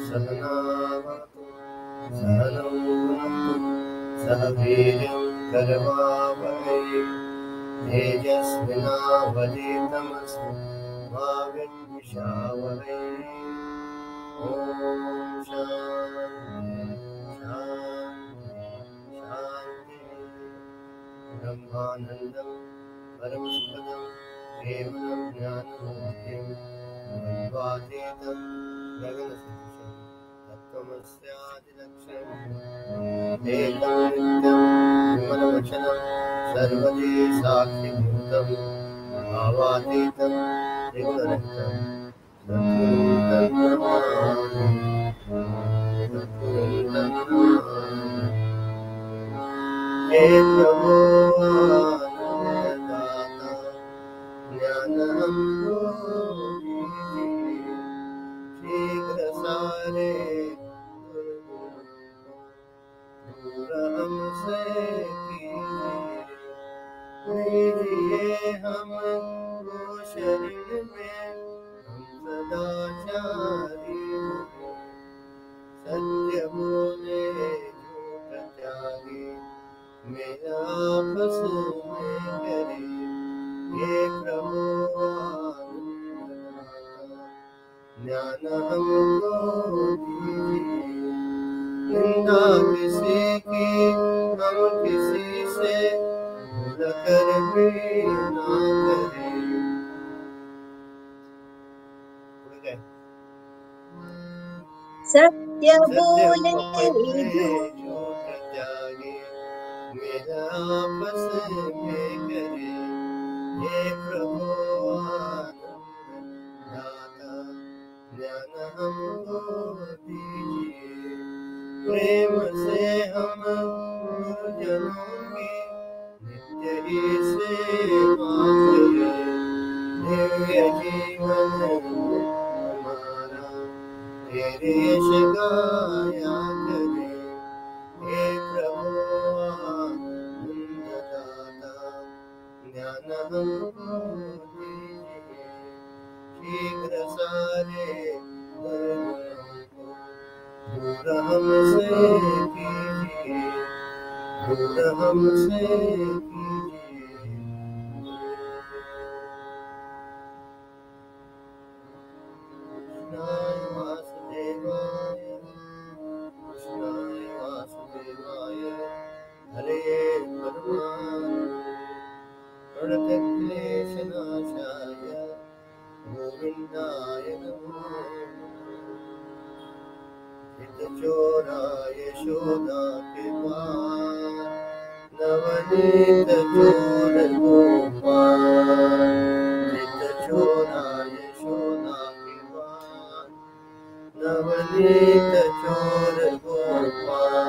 सहनावतु सहनौ भुनक्तु सह वीर्यं करवावहै तेजस्विनावधीतमस्तु मा विद्विषावहै। ॐ शान्ति शान्ति शान्ति। ब्रह्मानन्दं परमसुखदं केवलं ज्ञानमूर्तिं द्वन्द्वातीतं गगनसदृशं तत्त्वमस्यादिलक्ष्यम् एकं नित्यं विमलवचनं सर्वदे साक्षिभूतं भावातीतं त्रिगुणरहितं सद्गुरुं तं नमामि। सद्गुरुं तं नमामि। हे प्रभो आनन्ददाता ज्ञानमृतो दीजिए, शीघ्र सारे दूर हमसे कीजिए हमको शरण में हम सदाचारी हो, सत्य बोले झूठ त्यागे मेरा आपस में करे। हे प्रभु आनंददाता ज्ञान हमको दीजिए, निंदा किसी की हम किसी से भूल कर भी ना करें। सत्य बोले झूठ त्यागे मेरा आपस में करे। हे प्रभु आनंददाता ज्ञान हमको दीजिए, प्रेम से हम गुरुजनों की नित्य ही सेवा करें। दिव्य जीवन हमारा तेरे यश गाया करे। हे प्रभु आनंददाता ज्ञान हमको दीजिए, शीघ्र सारे दुर्गुणों को दूर हमसे कीजिए, दूर हमसे कीजिए। कृष्णाय वासुदेवाय कृष्णाय वासुदेवाय हरे परमात्मने प्रणतक्लेशनाशाय गोविन्दाय नमो चित्तचोराय शोधा के पार नवनीत चोर गोपाल। चित्तचोराय शोधा के पार नवनीत चोर गोपाल।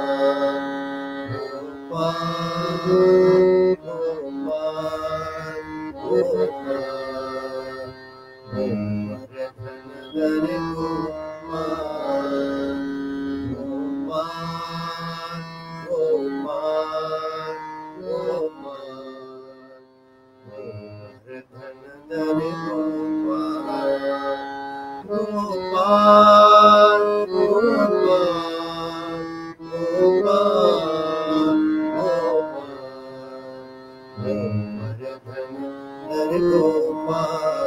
गोपाल गोपाल गोपाल गोवर्धन गोपाल। गोपाल गोपाल गोपाल गोवर्धन गोपाल। गोपाल गोपाल गोपाल गोवर्धन गोपाल।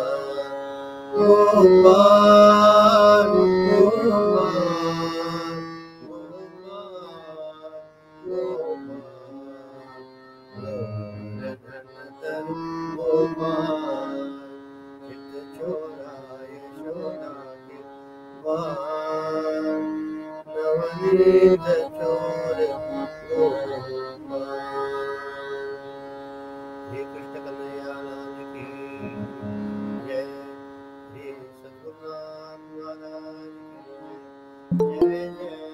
गोपाल गोपाल गोवर्धन गोपाल। चित्तचोराय शोधा के पार नवनीत चोर गोपाल। श्री कृष्ण कन्हैया लाल की जय। श्री सद्गुरुनाथ महाराज की जय। जय जय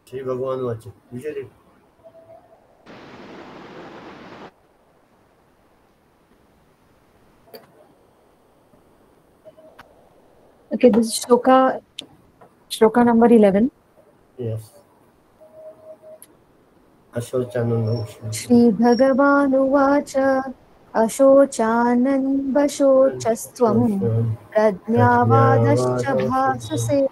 श्री भगवान वाचे विजय. Okay, this is shloka number 11. Yes. Ashochanandam. Shri Bhagavanuvāca Ashocānandbashocastvam Prajñāvādascha bhāsase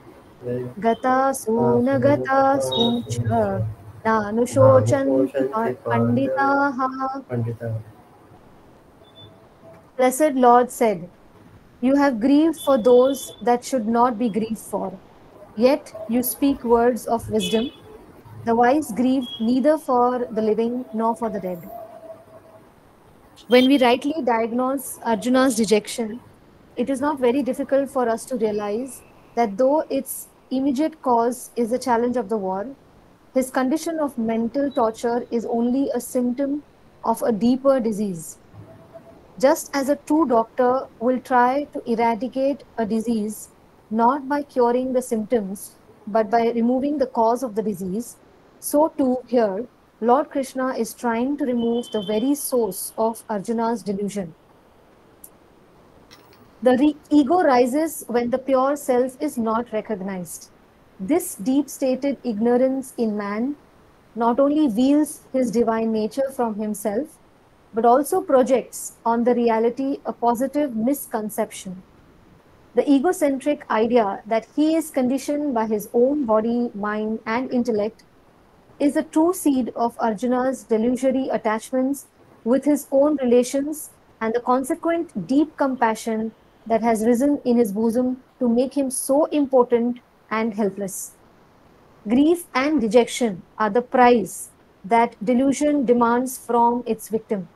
Gatasu Nagatasu cha Nanushocanti Panditaha. Pandita. Blessed Lord said, "You have grieved for those that should not be grieved for, yet you speak words of wisdom. The wise grieve neither for the living nor for the dead." When we rightly diagnose Arjuna's dejection, it is not very difficult for us to realize that though its immediate cause is the challenge of the war, his condition of mental torture is only a symptom of a deeper disease. Just as a true doctor will try to eradicate a disease not by curing the symptoms but by removing the cause of the disease, so too here Lord Krishna is trying to remove the very source of Arjuna's delusion. The ego rises when the pure self is not recognized. This deep stated ignorance in man not only veils his divine nature from himself, but also projects on the reality a positive misconception. The egocentric idea that he is conditioned by his own body, mind, and intellect is the true seed of Arjuna's delusory attachments with his own relations and the consequent deep compassion that has risen in his bosom to make him so impotent and helpless. Grief and dejection are the price that delusion demands from its victim.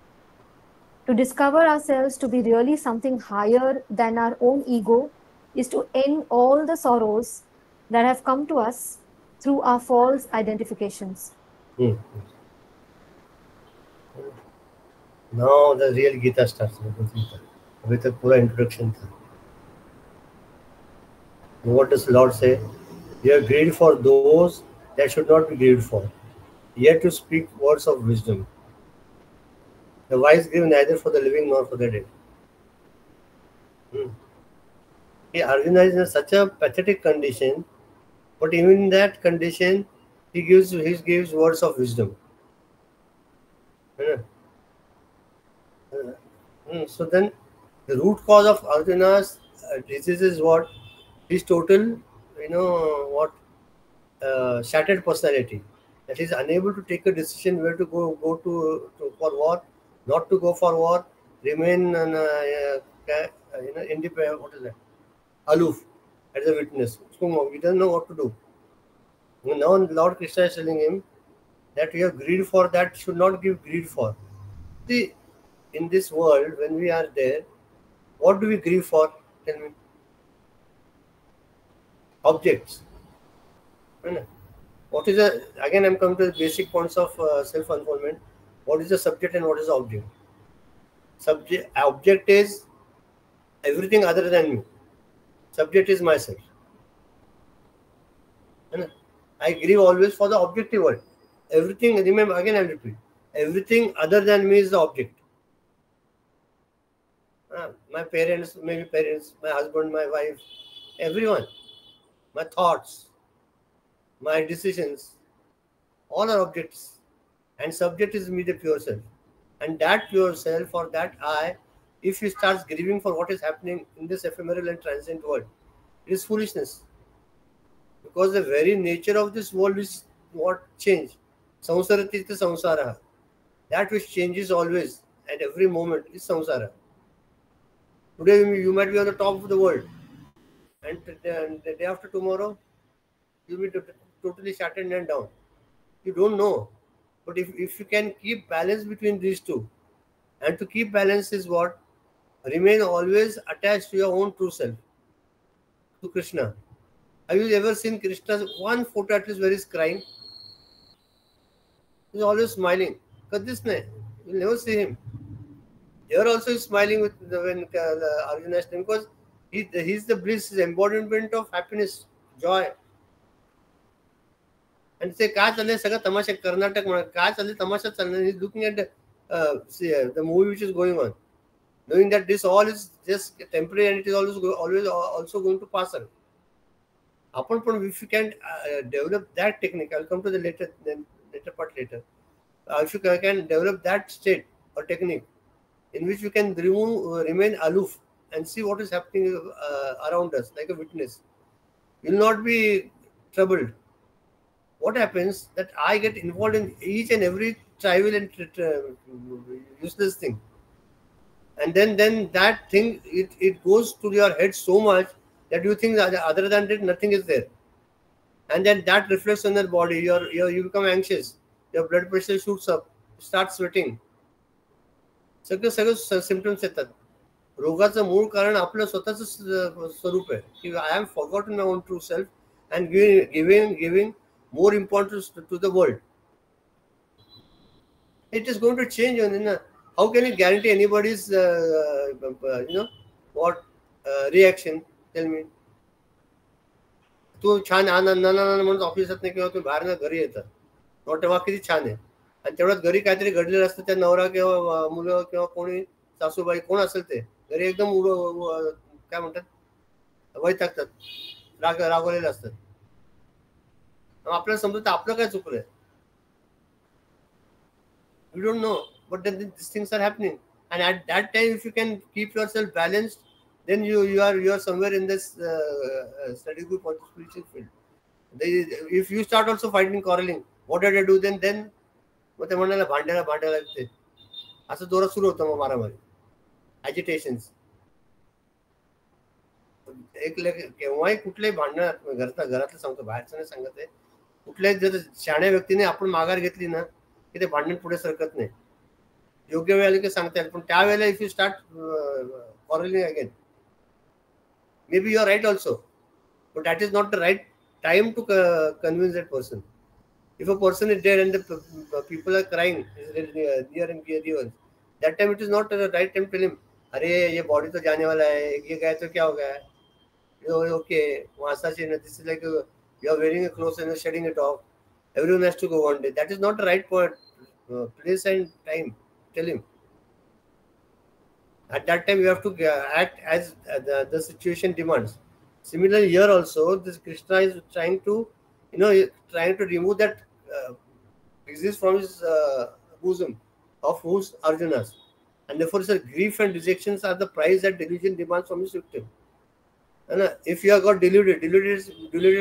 To discover ourselves to be really something higher than our own ego is to end all the sorrows that have come to us through our false identifications. Now the real Gita starts with a pura introduction. What does the Lord say? You are grieved for those that should not be grieved for, yet to speak words of wisdom. The wise grieve neither for the living nor for the dead. Arjuna is in such a pathetic condition, but even in that condition, he gives words of wisdom. So then, the root cause of Arjuna's disease is what? His total, shattered personality. That is unable to take a decision where to go to for war, not to go for war, remain independent. What is that? Aloof as a witness. So he doesn't know what to do. Now Lord Krishna is telling him that you have greed for that should not give greed for. See, in this world, when we are there, what do we grieve for? Tell me. Objects. What is the, again I'm coming to the basic points of self-unfoldment. What is the subject and what is the object? Object is everything other than me. Subject is myself. I grieve always for the objective world. Everything, remember, again I repeat, everything other than me is the object. My parents, maybe parents, my husband, my wife, everyone, my thoughts, my decisions, all are objects. And subject is me, the pure self. And that pure self or that I, if he starts grieving for what is happening in this ephemeral and transient world, it is foolishness. Because the very nature of this world is what change. Samsarati samsara. That which changes always at every moment is samsara. Today you might be on the top of the world, and the day after tomorrow you will be totally shattered and down. You don't know. But if you can keep balance between these two, and to keep balance is what? Remain always attached to your own true self, to Krishna. Have you ever seen Krishna's one photo at least where he's crying? He's always smiling. Kadisne, you'll never see him. Here also he's smiling with when Arjuna is because he's the bliss, his embodiment of happiness, joy. आणि ते काय चाललंय सगळं तमाशा, कर्नाटक म्हणा काय चाललंय तमाशा चाललंय, looking at the movie which is going on, knowing that this all is just temporary and it is always also going to pass away. Upon if you can develop that technique, I'll come to the later part later. If you can develop that state or technique in which we can remain aloof and see what is happening around us like a witness, you will not be troubled. What happens that I get involved in each and every trivial and useless thing, and then that thing it goes to your head so much that you think that other than that nothing is there, and then that reflects on your body. You become anxious, your blood pressure shoots up, start sweating. सगळे symptoms येतात. रोगाचं मूळ कारण आपलं स्वतःच स्वरूप आहे की I am forgotten my own true self and giving more importance to the world. It is going to change. How can you guarantee anybody's reaction? Tell me. तू छान म्हणून ऑफिसात नाही किंवा तू बाहेर ना घरी येतात तेव्हा किती छान आहे, आणि तेवढ्यात घरी काहीतरी घडलेलं असतं, त्या नवरा किंवा मुलं किंवा कोणी सासूबाई कोण असेल ते घरी एकदम काय म्हणतात वैतागतात, रागवलेले असतात. आपल्याला समजत आपलं काय चुकलंय. We don't know, but then these things are happening, and at that time if you can keep yourself balanced, then you are somewhere in this study group or the spiritual field. If you start also fighting, quarreling, what did I do then मग ते म्हणाला भांडायला लागते, असं जोरात सुरू होतं मग मारामारी, ॲजिटेशन्स. केव्हाही कुठल्याही भांडण घरातलं सांगतो, बाहेरचं नाही सांगत आहे, कुठल्याही जर शाण्या व्यक्तीने आपण माघार घेतली ना की ते भांडण पुढे सरकत नाही. योग्य वेळ आली की सांगता येईल, पण त्यावेळेला if you start quarreling again, maybe you are right also, but that is not the right time to convince that person. If a person is dead and the people are crying near and dear ones, that time it is not the right time to tell him, अरे ये body तो जाने वाला है, ये गया तो क्या हो गया, okay, this is like you are wearing a clothes and shedding it off, everyone has to go one day. That is not the right place and time. Tell him. At that time you have to act as the situation demands. Similarly here also, this Krishna is trying to remove that disease from his bosom of whose Arjunas, and therefore sir, grief and dejections are the price that delusion demands from his victim. And if you have got deluded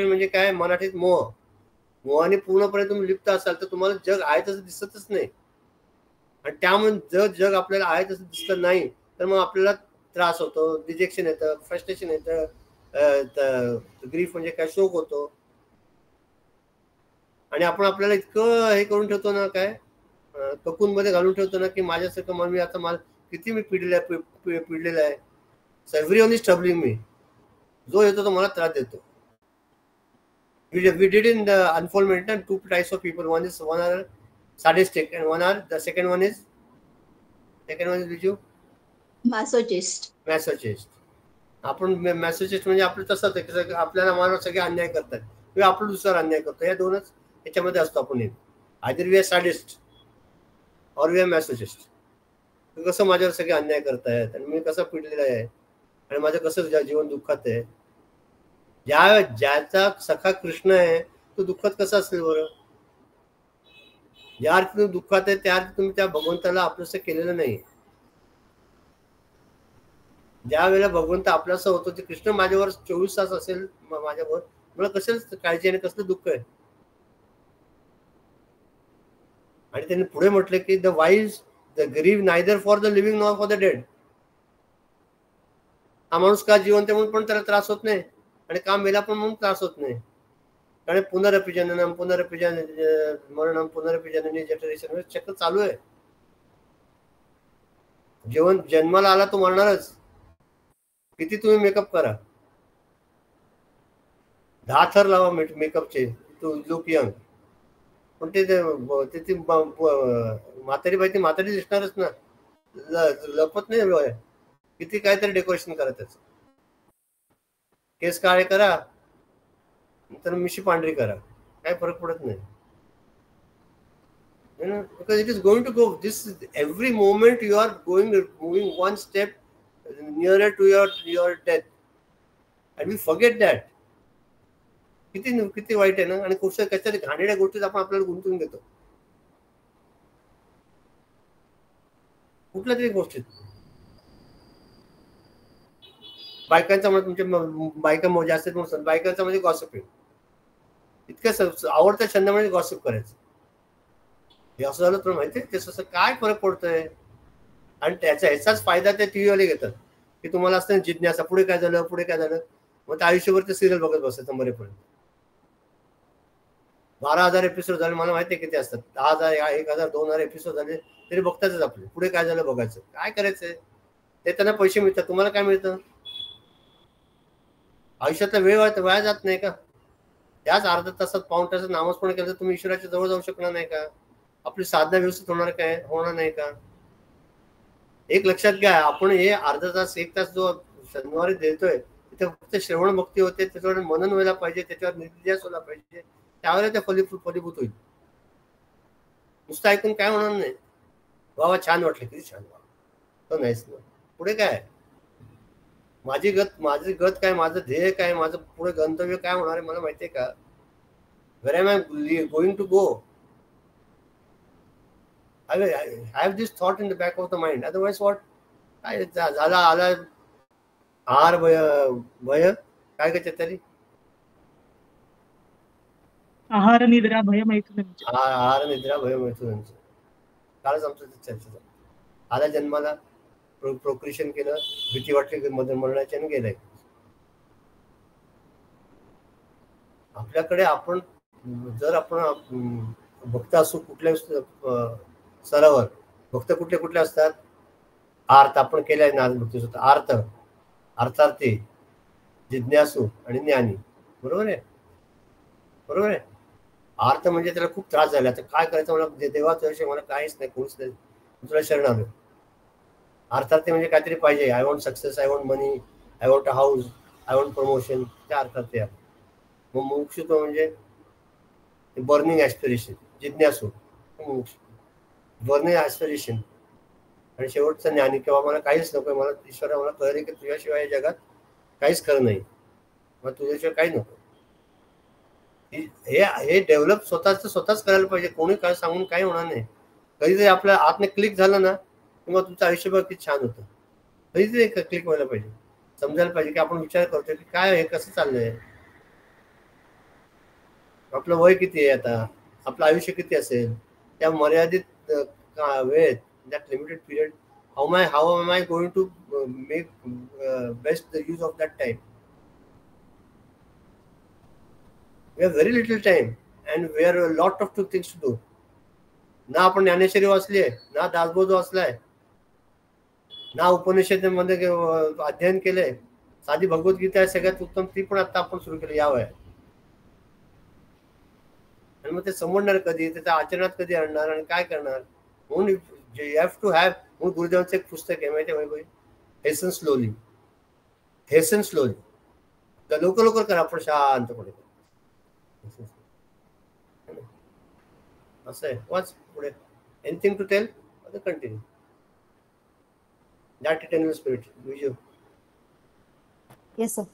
म्हणजे काय, मराठीत मोहाने पूर्णपणे तुम्ही लिप्त असाल तर तुम्हाला जग आहे तसं दिसतच नाही, आणि त्यामुळे जर जग आपल्याला आहे तसं दिसत नाही तर मग आपल्याला त्रास होतो, डिजेक्शन येतं, फ्रस्ट्रेशन येतं, ग्रीफ म्हणजे काय, शोक होतो, आणि आपण आपल्याला इतकं हे करून ठेवतो ना, काय ककून मध्ये घालून ठेवतो ना की माझ्यासारखं मन, मी आता मला किती मी पिडलेलं आहे. सो एव्हरीवन इज ट्रबलिंग मी, जो येतो तो मला त्रास देतो. We did in the unfoldment and two types of people. One are sadistic and the second one is which you masochist. आपण मॅसोचिस्ट म्हणजे आपलं तसंच आहे की आपल्याला मानव सगळे अन्याय करतात किंवा आपण दुसरा अन्याय करतो, या दोनच याच्यामध्ये असतो आपण. आयदर वी आर सॅडिस्ट और वी आर मॅसोचिस्ट. कसं माझ्यावर सगळे अन्याय करतायत आणि मी कसं पिडलेलं आहे आणि माझं कसं जीवन दुःखात आहे. ज्याचा सखा कृष्ण आहे तो दुःखात कसा असेल बरं. ज्या अर्थी तुम्ही दुःखात आहे त्या अर्थी तुम्ही त्या भगवंताला आपलंसं केलेलं नाही. ज्या वेळेला भगवंत आपलासा होतो ते कृष्ण माझ्यावर 24 तास असेल माझ्यावर, मला कसं काळजी आणि कसलं दुःख आहे. आणि त्यांनी पुढे म्हटलं की the wise the grieve neither for the living nor for the dead. हा माणूस का जिवंत म्हणून पण त्याला त्रास होत नाही आणि काम मेला पण म्हणून त्रास होत नाही. कारण पुनरपि जननम मरणम पुनरपि जननी जठरेशन चक्र चालू आहे. जन्माला आला तो मरणारच. किती तुम्ही मेकअप करा, 10 थर लावा मेकअपचे, टू लुक यंग, पण ते म्हातारी बाई ती म्हातारी दिसणारच ना, लपत नाही. किती काहीतरी डेकोरेशन करा त्याचं. केस काळे करा तर मिशी पांढरी करा, काय फरक पडत नाही. Because it is going to go. This is, every moment you are moving one step nearer to your death, and we forget that. किती वाईट आहे ना. आणि कशातरी घाणेरड्या गोष्टीत आपण आपल्याला गुंतवून घेतो, कुठल्या तरी गोष्टीत. बायकांचा मध्ये तुमच्या बायका जास्त म्हणून बायकांचा म्हणजे गॉसिपिंग. इतकं आवडतं छंद म्हणजे गॉसिप करायचं. हे असं झालं तुला माहितीये त्याचं काय फरक पडतोय. आणि ह्याचाच फायदा ते टीव्ही वाले घेतात की तुम्हाला असतं जिज्ञासा, पुढे काय झालं पुढे काय झालं. मग त्या आयुष्यभर ते सिरियल बघत बसायचं मरेपर्यंत. 12,000 एपिसोड झाले, मला माहिती आहे किती असतात. 10,000 1,000 2,000 एपिसोड झाले तरी बघतातच आपले. पुढे काय झालं बघायचं. काय करायचंय ते त्यांना पैसे मिळतात. तुम्हाला काय मिळतं. आयुष्यातला वेळ वाया जात नाही का. त्याच अर्ध्या तासात पाऊण तासात नामस्मरण केलं तर तुम्ही ईश्वराच्या जवळ जाऊ शकणार नाही का. आपली साधना व्यवस्थित होणार नाही का. एक लक्षात घ्या, आपण हे अर्धा तास 1 तास जो शनिवारी देतोय तिथे फक्त श्रवण भक्ती होते, त्याच्यावर मनन व्हायला पाहिजे, त्याच्यावर निर्ध्यास व्हायला पाहिजे. त्यावेळेला ते फलीभूत होईल. नुसतं ऐकून काय होणार नाही. बाबा छान वाटलं, किती छान वाटलं नाहीच ना. पुढे काय माझी गत काय, माझं ध्येय काय, माझं पुढे गंतव्य काय होणार आहे मला माहितीये का. Where am I going to go. I have this thought in the back of the mind. Otherwise, what? काय झाला आला आहार भय काय काय तरी आहार निद्रा भय मैथुनांचे. आहार निद्रा भय मैथुनांचे. कालच आमचं चर्चा झाली. आला जन्माला, प्रोक्रिएशन केलं, भीती वाटली मरणाची आणि गेलाय. आपल्याकडे आपण जर आपण भक्त असू कुठल्या स्तरावर, भक्त कुठले असतात. आर्थ आपण केलाय ना भक्ती सुद्धा. अर्थार्थी, जिज्ञासू आणि ज्ञानी. बरोबर आहे. आर्थ म्हणजे त्याला खूप त्रास झाला. आता काय करायचं मला, देवाच्या मला काहीच नाही, कोणीच नाही, तुला शरण आलो. अर्थार्थी म्हणजे काहीतरी पाहिजे. I want success, I want money, I want a house, I want promotion. त्या अर्थार्थी आहे. मग मुमुक्षुत्व म्हणजे बर्निंग ऍस्पिरेशन, जिज्ञासू, बर्निंग ऍस्पिरेशन. आणि शेवटचं ज्ञानी, किंवा मला काहीच नको, मला ईश्वरा मला कळले की तुझ्याशिवाय या जगात काहीच खरं नाही, मग तुझ्याशिवाय काही नको. हे डेव्हलप स्वतःच करायला पाहिजे. कोणी काय सांगून काही होणार नाही. कधीतरी आपल्या आतने क्लिक झालं ना, किंवा तुमचं आयुष्यभर किती छान होतं. कधीतरी क्लिक व्हायला पाहिजे. समजायला पाहिजे की आपण विचार करतोय की काय हे कसं चाललंय. आपलं वय किती आहे आता, आपलं आयुष्य किती असेल, त्या मर्यादित वेळेत, that limited period, how am I going to make best the use of that time. We have very little time and we have a lot of things to do. ना आपण ज्ञानेश्वरी वाचली आहे, ना दासबोध वाचलाय, ना उपनिषदेमध्ये अध्ययन केलंय. साधी भगवद्गीता आहे सगळ्यात उत्तम, ती पण आता आपण सुरू केली या वयात. आणि मग ते समजणार कधी, त्याच्या आचरणात कधी आणणार आणि काय करणार. म्हणून यू हॅव टू हॅव. म्हणून गुरुदेवांचं एक पुस्तक आहे माहिती आहे भाई, हेसन स्लोली. तर लवकर करा, आपण शांतपणे. असं आहे. वाच पुढे. Anything to tell continue. That eternal spirit, Viju. Yes, sir.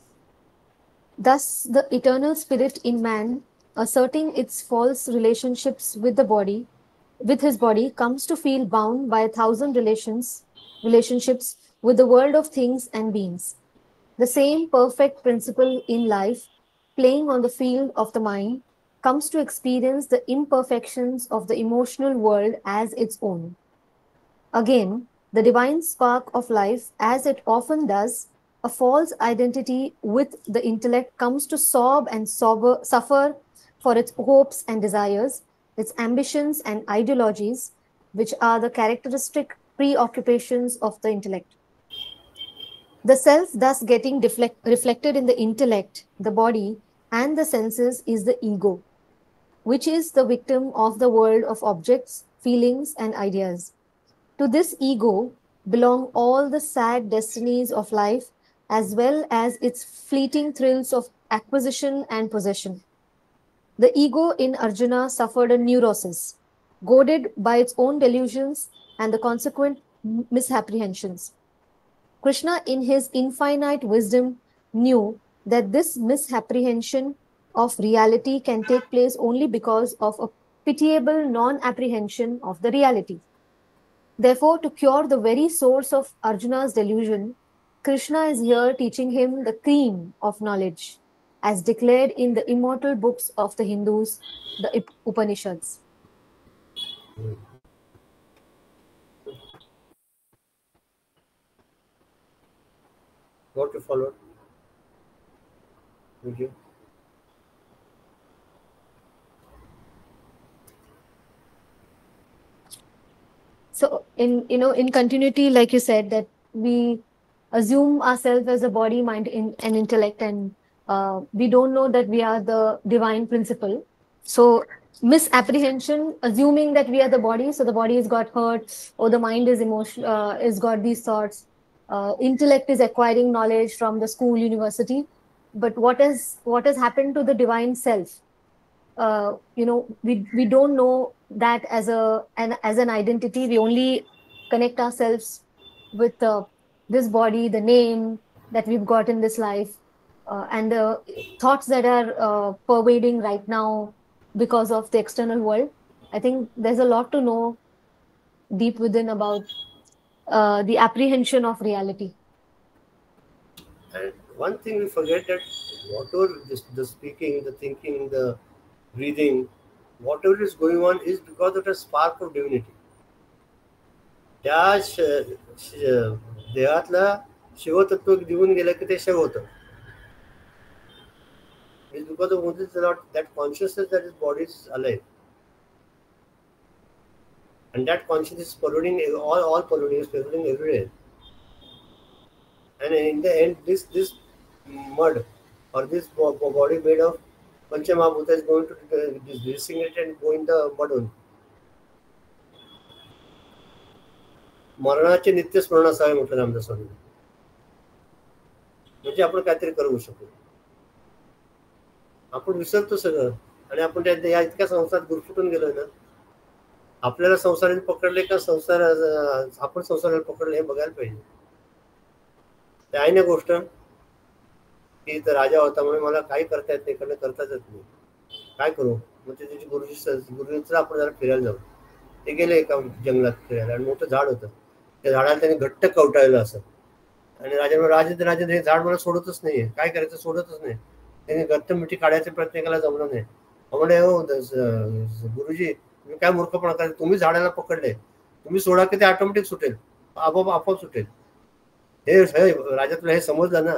Thus, the eternal spirit in man, asserting its false relationships with his body, comes to feel bound by 1,000 relationships with the world of things and beings. The same perfect principle in life, playing on the field of the mind, comes to experience the imperfections of the emotional world as its own. Again, the divine spark of life, as it often does, a false identity with the intellect, comes to sob and suffer for its hopes and desires, its ambitions and ideologies, which are the characteristic preoccupations of the intellect. The self thus getting reflected in the intellect, the body, and the senses is the ego, which is the victim of the world of objects, feelings, and ideas. To this ego belong all the sad destinies of life, as well as its fleeting thrills of acquisition and possession. The ego in Arjuna suffered a neurosis. goaded by its own delusions and the consequent misapprehensions. Krishna, in his infinite wisdom, knew that this misapprehension of reality can take place only because of a pitiable non apprehension of the reality. Therefore, to cure the very source of Arjuna's delusion, Krishna is here teaching him the cream of knowledge, as declared in the immortal books of the Hindus, the Upanishads. What you followed? Thank you. So, in continuity, like you said, that we assume ourselves as a body, mind, and intellect, and we don't know that we are the divine principle. So, misapprehension, assuming that we are the body, so the body has got hurt, or the mind is is got these thoughts. Intellect is acquiring knowledge from the school, university, but what has happened to the divine self? We don't know that as an identity. We only connect ourselves with this body, the name that we've got in this life, and the thoughts that are pervading right now because of the external world. I think there's a lot to know deep within about the apprehension of reality. And one thing we forget, that whatever the speaking, the thinking, the breathing, whatever is going on is because of a spark of divinity. त्या देहातला शिवतत्व दिवून गेलं की ते शिव होतं. It's because of Moses that consciousness that his body is alive. And that consciousness is pervading, all pervading, is pervading everywhere. And in the end, this mud or this body made of Panchamahabhuta is going to disintegrate and go in the mud only. मरणाचे नित्य स्मरण असावे म्हटलं रामदास स्वामी. म्हणजे आपण काहीतरी करू शकतो. आपण विसरतो सगळं आणि आपण या इतक्या संसारात गुरफुटून गेलोय ना. आपल्याला संसाराने पकडले का संसार आपण संसाराला पकडले हे बघायला पाहिजे. ते आहे ना गोष्ट की इथं राजा होता म्हणून मला काही करता येत नाही, इकडनं करताच येत नाही, काय करू. मग त्याची गुरुजीचं आपण जरा फिरायला जाऊ. ते गेले एका जंगलात फिरायला आणि मोठं झाड होतं. त्या झाडाला त्यांनी घट्ट कवटाळलं असं. आणि राजेंद्र हे झाड मला सोडतच नाहीये, काय करायचं सोडतच नाही. त्यांनी घट्ट मिठी काढायचा प्रयत्न केला, जमलं नाही. म्हणजे हो गुरुजी तुम्ही काय मूर्खपणा करायचं, तुम्ही झाडाला पकडले, तुम्ही सोडा की ते ऑटोमॅटिक सुटेल, आपोआप सुटेल. हे राजा तुला हे समजलं ना,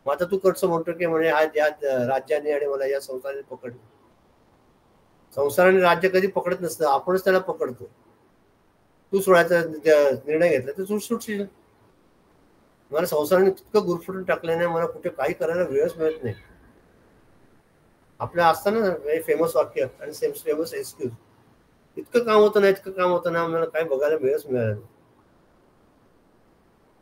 मग आता तू कसं म्हणतो की म्हणजे आज या राज्याने आणि मला या संसाराने पकडलं. संसाराने राज्य कधी पकडत नसतं, आपणच त्याला पकडतो. तू सोडायचा निर्णय घेतला तर तू सुटशील. मला संसाराने इतकं गुरफटून टाकलं नाही, मला कुठे काही करायला वेळच मिळत नाही. आपल्या असताना फेमस वाक्य आणि फेमस एक्सक्यूज, इतकं काम होतं ना मला काही बघायला वेळच मिळाला नाही.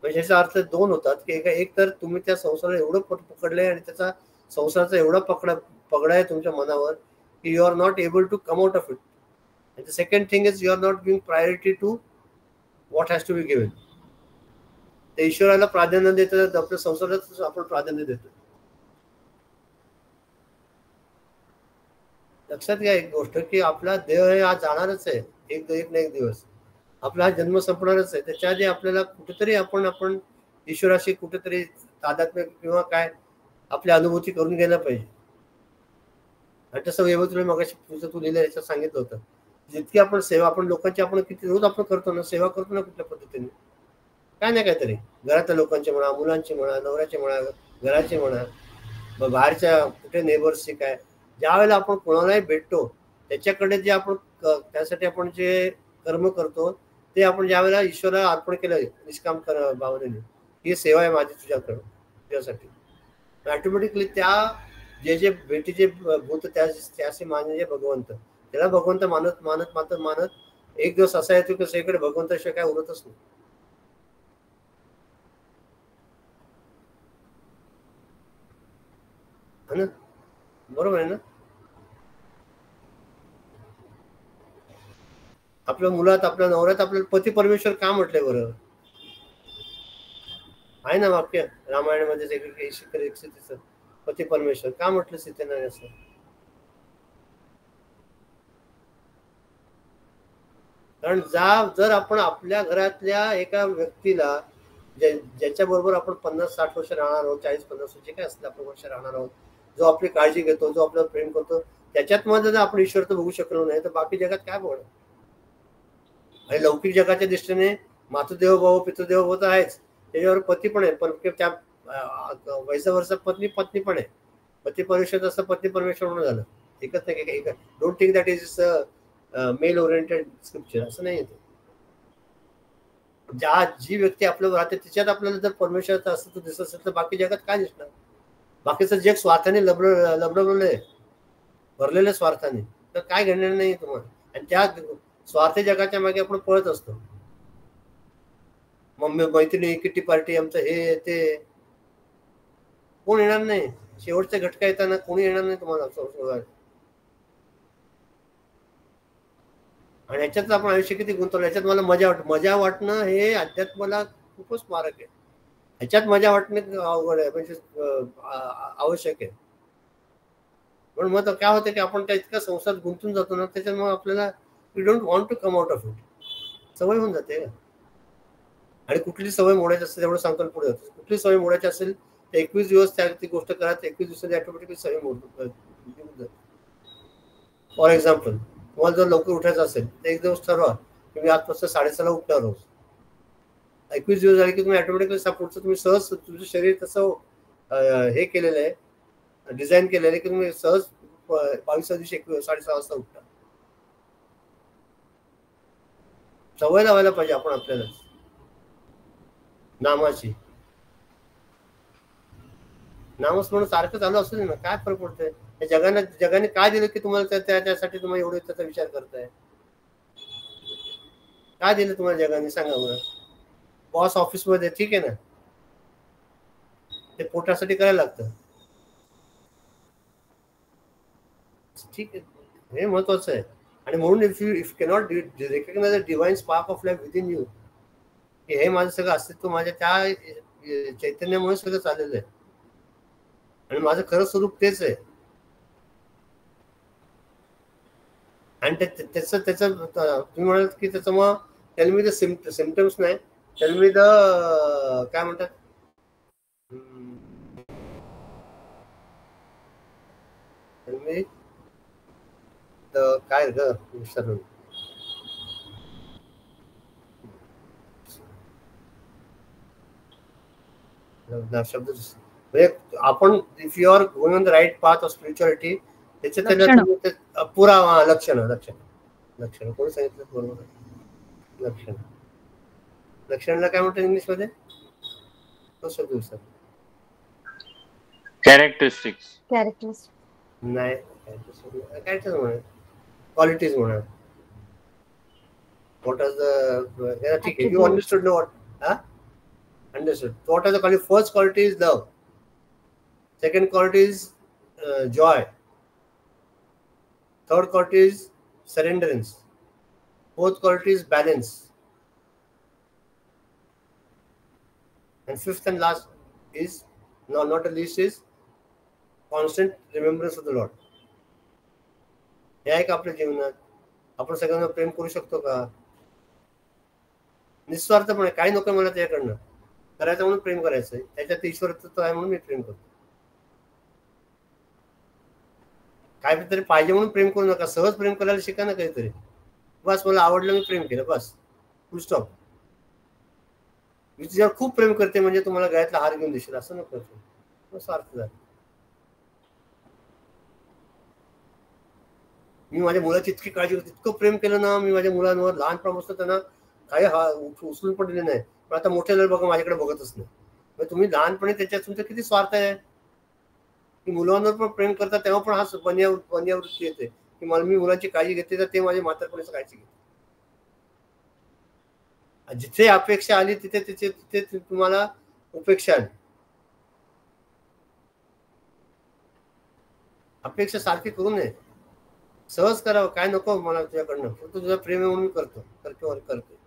म्हणजे याचा अर्थ दोन होतात की एक तर तुम्ही त्या संसाराला एवढं पकडलंय आणि त्याचा संसाराचा एवढा पगडा आहे तुमच्या मनावर की you are not able to come out of it. And the second thing is you are not giving priority to what has to be given. ते ईश्वराला प्राधान्य देतात, आपल्या संसारालाच आपण प्राधान्य देतो. लक्षात घ्या एक गोष्ट की आपला देह हे आज जाणारच आहे, एक ना एक दिवस आपला हा जन्म संपणारच आहे. त्याच्या आधी आपल्याला कुठेतरी आपण ईश्वराशी कुठेतरी तादात्म्य किंवा काय आपली अनुभूती करून घ्यायला पाहिजे. आणि तसं व्यवस्थित तुला मगाशी तू लिहिलं याच्यात सांगितलं होतं, जितकी आपण सेवा आपण लोकांची आपण किती रोज आपण करतो ना, सेवा करतो ना कुठल्या पद्धतीने, काय नाही काहीतरी घरातल्या लोकांची म्हणा, मुलांची म्हणा, नवऱ्याची म्हणा, घराची म्हणा, मग बाहेरच्या कुठे नेबर्सची काय, ज्या वेळेला आपण कोणालाही भेटतो त्याच्याकडे जे आपण त्यासाठी आपण जे कर्म करतो ते आपण ज्या वेळेला ईश्वराला अर्पण केलं निष्काम भावनेने, ही सेवा आहे माझी तुझ्याकडं तुझ्यासाठी. ऑटोमॅटिकली त्या जे भेटीचे भूत त्याशी मानले भगवंत, त्याला भगवंत मानत एक दिवस असा येतो की सगळीकडे भगवंताशिवाय काय उरतच नाही. है ना, बरोबर आहे ना. आपल्या मुलात, आपल्या नवऱ्यात आपल्याला पती परमेश्वर का म्हटलंय बरं? आहे ना वाक्य रामायणामध्ये पती परमेश्वर का म्हटलं सीतेने असं? कारण जर आपण आपल्या घरातल्या एका व्यक्तीला ज्याच्या बरोबर आपण 50-60 वर्ष राहणार आहोत, 40-50 जे काय असलं आपण वर्ष राहणार आहोत, जो आपली काळजी घेतो, जो आपल्याला प्रेम करतो, त्याच्यात मध्ये जर आपण ईश्वर तर बघू शकलो नाही तर बाकी जगात काय बघणार? आणि लौकिक जगाच्या दृष्टीने मातृदेव भाव पितृदेव भाव तर आहेच, त्याच्यावर पती पण आहे, पण त्या वैसा वर्ष पत्नी पण आहे. पती परमेश्वर असं पत्नी परमेश्वर म्हणून झालं, एकच नाही. Don't think that is male oriented scripture, असं नाही येते. जी व्यक्ती आपल्यावर राहते तिच्यात आपल्याला जर परमेश्वराचं असं दिसत असेल तर बाकी जगात काय दिसणार? बाकीचं जग स्वार्थाने लबडबलेलं भरलेलं स्वार्थाने, तर काय घडणार नाही तुम्हाला. आणि त्या स्वार्थी जगाच्या मागे आपण पळत असतो. मम्मी मैत्रिणी किटी पार्टी आमचं हे ते, कोण येणार नाही. शेवटच्या घटका येताना कोणी येणार नाही तुम्हाला. आणि ह्याच्यात आपण आयुष्य किती गुंतवलं. याच्यात मला मजा वाटणं हे अध्यात्माला खूपच मारक आहे. ह्याच्यात मजा वाटणे अवघड आहे, म्हणजे आवश्यक आहे. पण मग काय होतं की आपण त्या इतका संसारात गुंतून जातो ना, त्याच्यामुळे आपल्याला we don't want to come out of it. सवय होऊन जाते. आणि कुठली सवय मोडायची असेल तेवढं सांगतो पुढे होतं. कुठली सवय मोडायची असेल तर 21 दिवस ती गोष्ट करा, 21 दिवसांनी ऑटोमॅटिकली सवय मोडतो. फॉर एक्झाम्पल, तुम्हाला जर लवकर उठायचं असेल तर एक दिवस ठरवा की मी आजपासून 6:30 उठणार रोज. 21 दिवस झाले की तुम्ही ऑटोमॅटिकली पुढचं तुम्ही सहज, तुमचं शरीर तसं हे केलेलं आहे, डिझाईन केलेलं आहे की तुम्ही सहज 22व्या दिवशी 6:30 वाजता उठता. सवय लावायला पाहिजे आपण आपल्याला नामाची. नामस्मरण सारखं चालू असेल ना, काय फरक पडतोय? जगाने काय दिलं की तुम्हाला त्याच्यासाठी तुम्ही एवढे त्याचा विचार करताय? काय दिलं तुम्हाला जगाने सांगा बरं? बॉस ऑफिस मध्ये ठीक आहे ना, ते पोटासाठी करायला लागतं, ठीक आहे, हे महत्वाचं आहे. आणि म्हणून if cannot recognize the divine spark of life within you, की हे माझं सगळं अस्तित्व माझ्या त्या चैतन्यामुळे सगळं चाललेलं आहे आणि माझं खरं स्वरूप तेच आहे. आणि त्याचं तुम्ही म्हणाल की त्याचं मग टेल मी द सिम्पटम्स नाही, टेल मी द काय म्हणतात, टेल मी द काय विसरलो शब्द. म्हणजे आपण if you are going on the right path of spirituality, त्याच्या पुरा लक्षण कोणी सांगितलं बरोबर? लक्षणला काय म्हणतात इंग्लिश मध्ये? तो शब्द विसर. कॅरेक्टरिस्टिक्स नाही, कॅरेक्टर्स म्हणा, क्वालिटीज म्हणा. What are the ठीक आहे, you understood no what? Understood. What are the qualities? First quality is love. Second quality is joy. Third quality is surrenderance. Fourth quality is balance. And fifth and last is, not the least, is constant remembrance of the Lord. हे आहे का आपल्या जीवनात? आपण सगळ्यांना प्रेम करू शकतो का? निस्वार्थपणे, काही नको मला त्याच्याकडनं, करायचं म्हणून प्रेम करायचंय, त्याच्यात ईश्वर तत्व आहे म्हणून मी प्रेम करतो. काय तरी पाहिजे म्हणून प्रेम करू नका, सहज प्रेम करायला शिका ना काहीतरी. बस मला आवडलं मी प्रेम केलं, बस, फुल स्टॉप. मी तुझ्यावर खूप प्रेम करते म्हणजे तुम्हाला गळ्यातला हार घेऊन देशील असं नको करतो, स्वार्थ झाला. मी माझ्या मुलाची इतकी काळजी करते, इतकं प्रेम केलं ना मी माझ्या मुलांवर, लहानपणापासून त्यांना काही उचलून पण दिले नाही, पण आता मोठे झाले बघा माझ्याकडे बघतच नाही. तुम्ही लहानपणी त्याच्यात तुमचं किती स्वार्थ आहे की मुलांवर पण प्रेम करता, तेव्हा पण हा वृत्ती येते की मला, मी मुलांची काळजी घेते तर ते माझ्या म्हातारपणाची काळजी घेते. जिथे अपेक्षा आली तिथे तुम्हाला उपेक्षा आली. अपेक्षा सारखी करू नये. सहज करावं, काय नको मला तुझ्याकडनं, फक्त तुझं प्रेम आहे म्हणून करतो, करतो.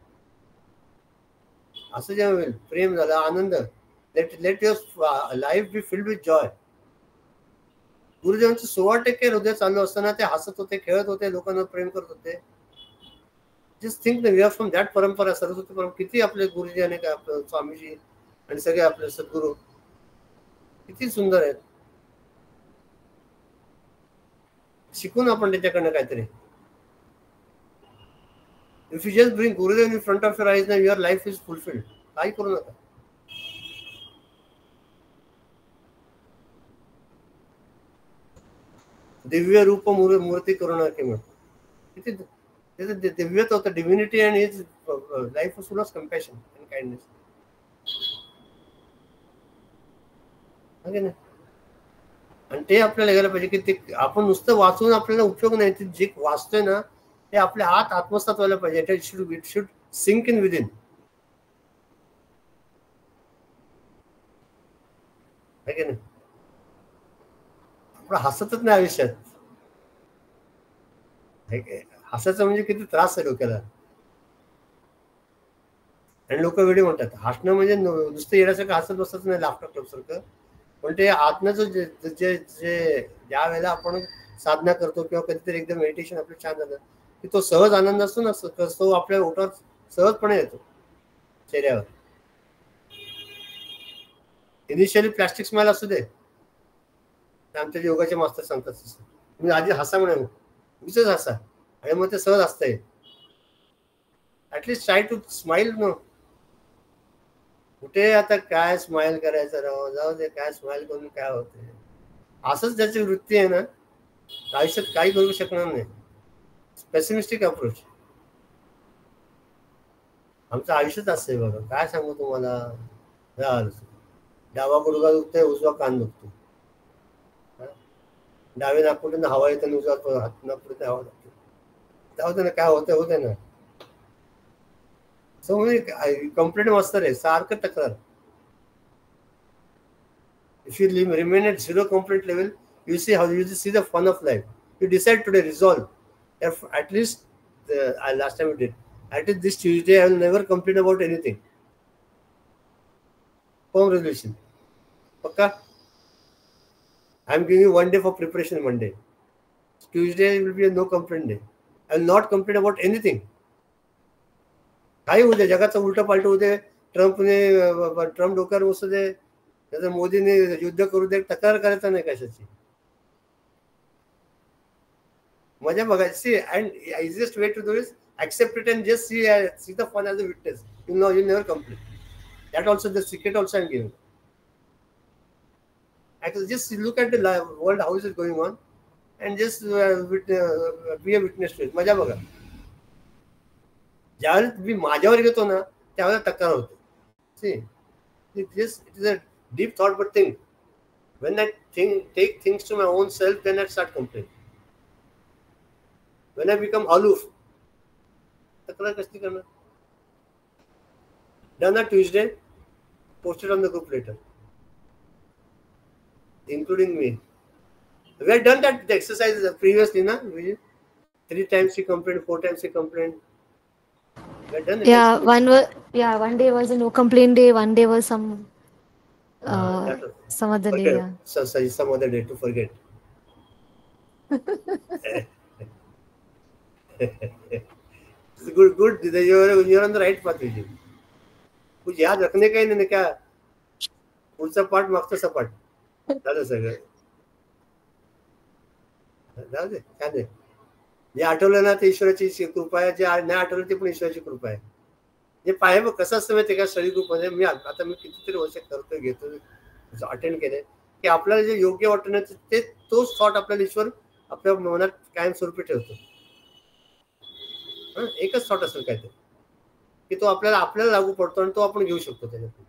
असं जेव्हा होईल, प्रेम झालं, आनंद, let your life be filled with joy. गुरुदेवांचं 16% हृदय चालू असताना ते हसत होते, खेळत होते, लोकांना प्रेम करत होते. Just think we are from that parampara, Saraswati परंपरा. किती आपले गुरुजी आणि काय आपलं स्वामीजी आणि सगळे आपले सद्गुरू किती सुंदर आहेत. शिकून आपण त्याच्याकडनं काहीतरी. If you just bring Gurudev in front of your eyes, ना युअर लाईफ इज फुलफिल्ड. काही करू नका. दिव्य रूप मूर्ती करुणा किंमत. किती दिव्यत होतं, divinity, and his life was full of compassion and kindness. आणि ते आपल्याला घ्यायला पाहिजे की ते आपण नुसतं वाचून आपल्याला उपयोग नाही. ते जे वाचतोय ना ते आपल्या आत आत्मसात व्हायला पाहिजे. It should sink in within. आहे की नाही? आपण हसतच नाही आयुष्यात. हसायचं म्हणजे किती त्रास आहे डोक्याला. आणि लोक वेळी म्हणतात हसणं म्हणजे नुसतं येण्यासारखं हसत बसत नाही, लाफ्टर क्लब सारखं. पण ते आतनं जे ज्या वेळेला आपण साधना करतो किंवा कधीतरी एकदम मेडिटेशन आपलं छान झालं की तो सहज आनंद असतो ना, तो आपल्या ओठावर सहजपणे येतो चेहऱ्यावर. इनिशियली प्लास्टिक स्माइल असू दे, आमच्या योगाचे मास्टर सांगतात तसं, तुम्ही आधी हसा म्हणे, उगीच हसा आणि मग ते सहज असतंय. At least try to smile. No कुठे आता काय स्माइल करायचं राव, जाऊ दे, काय स्माइल करून काय होते. असंच ज्याची वृत्ती आहे ना आयुष्यात काही करू शकणार नाही. Pessimistic approach. आमचं आयुष्यच असं आहे बघा, काय सांगू तुम्हाला. डावा गुडघा दुखतोय, उजवा कान दुखतो. डावे नागपुडीन हवा येते, उजवा हात नागपुडीन हवा लागते. जाऊ दे ना, काय होते ना. सो म्हणजे कंप्लेंट मास्तर आहे, सारखं तक्रार. If you remain at zero complaint level, you see the fun of life. You decide today, resolve. If at least last time we did, at least this Tuesday I will never complain about anything. Firm resolution. Okay? I am giving you one day for preparation. Monday, Tuesday will be a no complaint day. I will not complain about anything. काही होऊ दे, जगाचं उलट पालट होऊ दे, Trump डोक्यावर बसू दे, त्याचं मोदीने युद्ध करू दे, तक्रार करायचा नाही कशाची. मजा बघायची. And easiest way to do is accept it and just see the fun as a witness. You'll never complain. That also the secret also I'm giving. Actually, just look at the world, how is it going on, and just be a witness to it. मजा बघा. ज्यावेळेस मी माझ्यावर घेतो ना त्यावेळेला तक्रार होते. See, it is a deep thought, but think. When I take things to my own self, then I start complaining. When I become aloof, तक्रार कशी करणार. Done on Tuesday, posted on the group later, including me. We had done that the exercises previously, na? 3 times he complained, 4 times he complained. We had done it. One day was a no complaint day. One day was some other day. Yeah. Some other day to forget. Good. You're on the right path, Vijay. कुछ याद रखने का ही नहीं, क्या पुढचा पाठ मागचा सपाट झालं सगळं. जाऊ दे, काय नाही. जे आठवलं ना ते ईश्वराची कृपा आहे, जे नाही आठवलं ते पण ईश्वराची कृपा आहे. जे पाहे बघ कसं असतं माहिती का स्टडी ग्रुपमध्ये. मी कितीतरी वर्ष करतोय, घेतो, अटेंड केले की आपल्याला जे योग्य वाटतं ना ते तोच थॉट आपल्याला ईश्वर आपल्या मनात कायमस्वरूपी ठेवतो. एकच थॉट असेल काय ते की तो आपल्याला लागू पडतो आणि तो आपण घेऊ शकतो. त्याच्यातून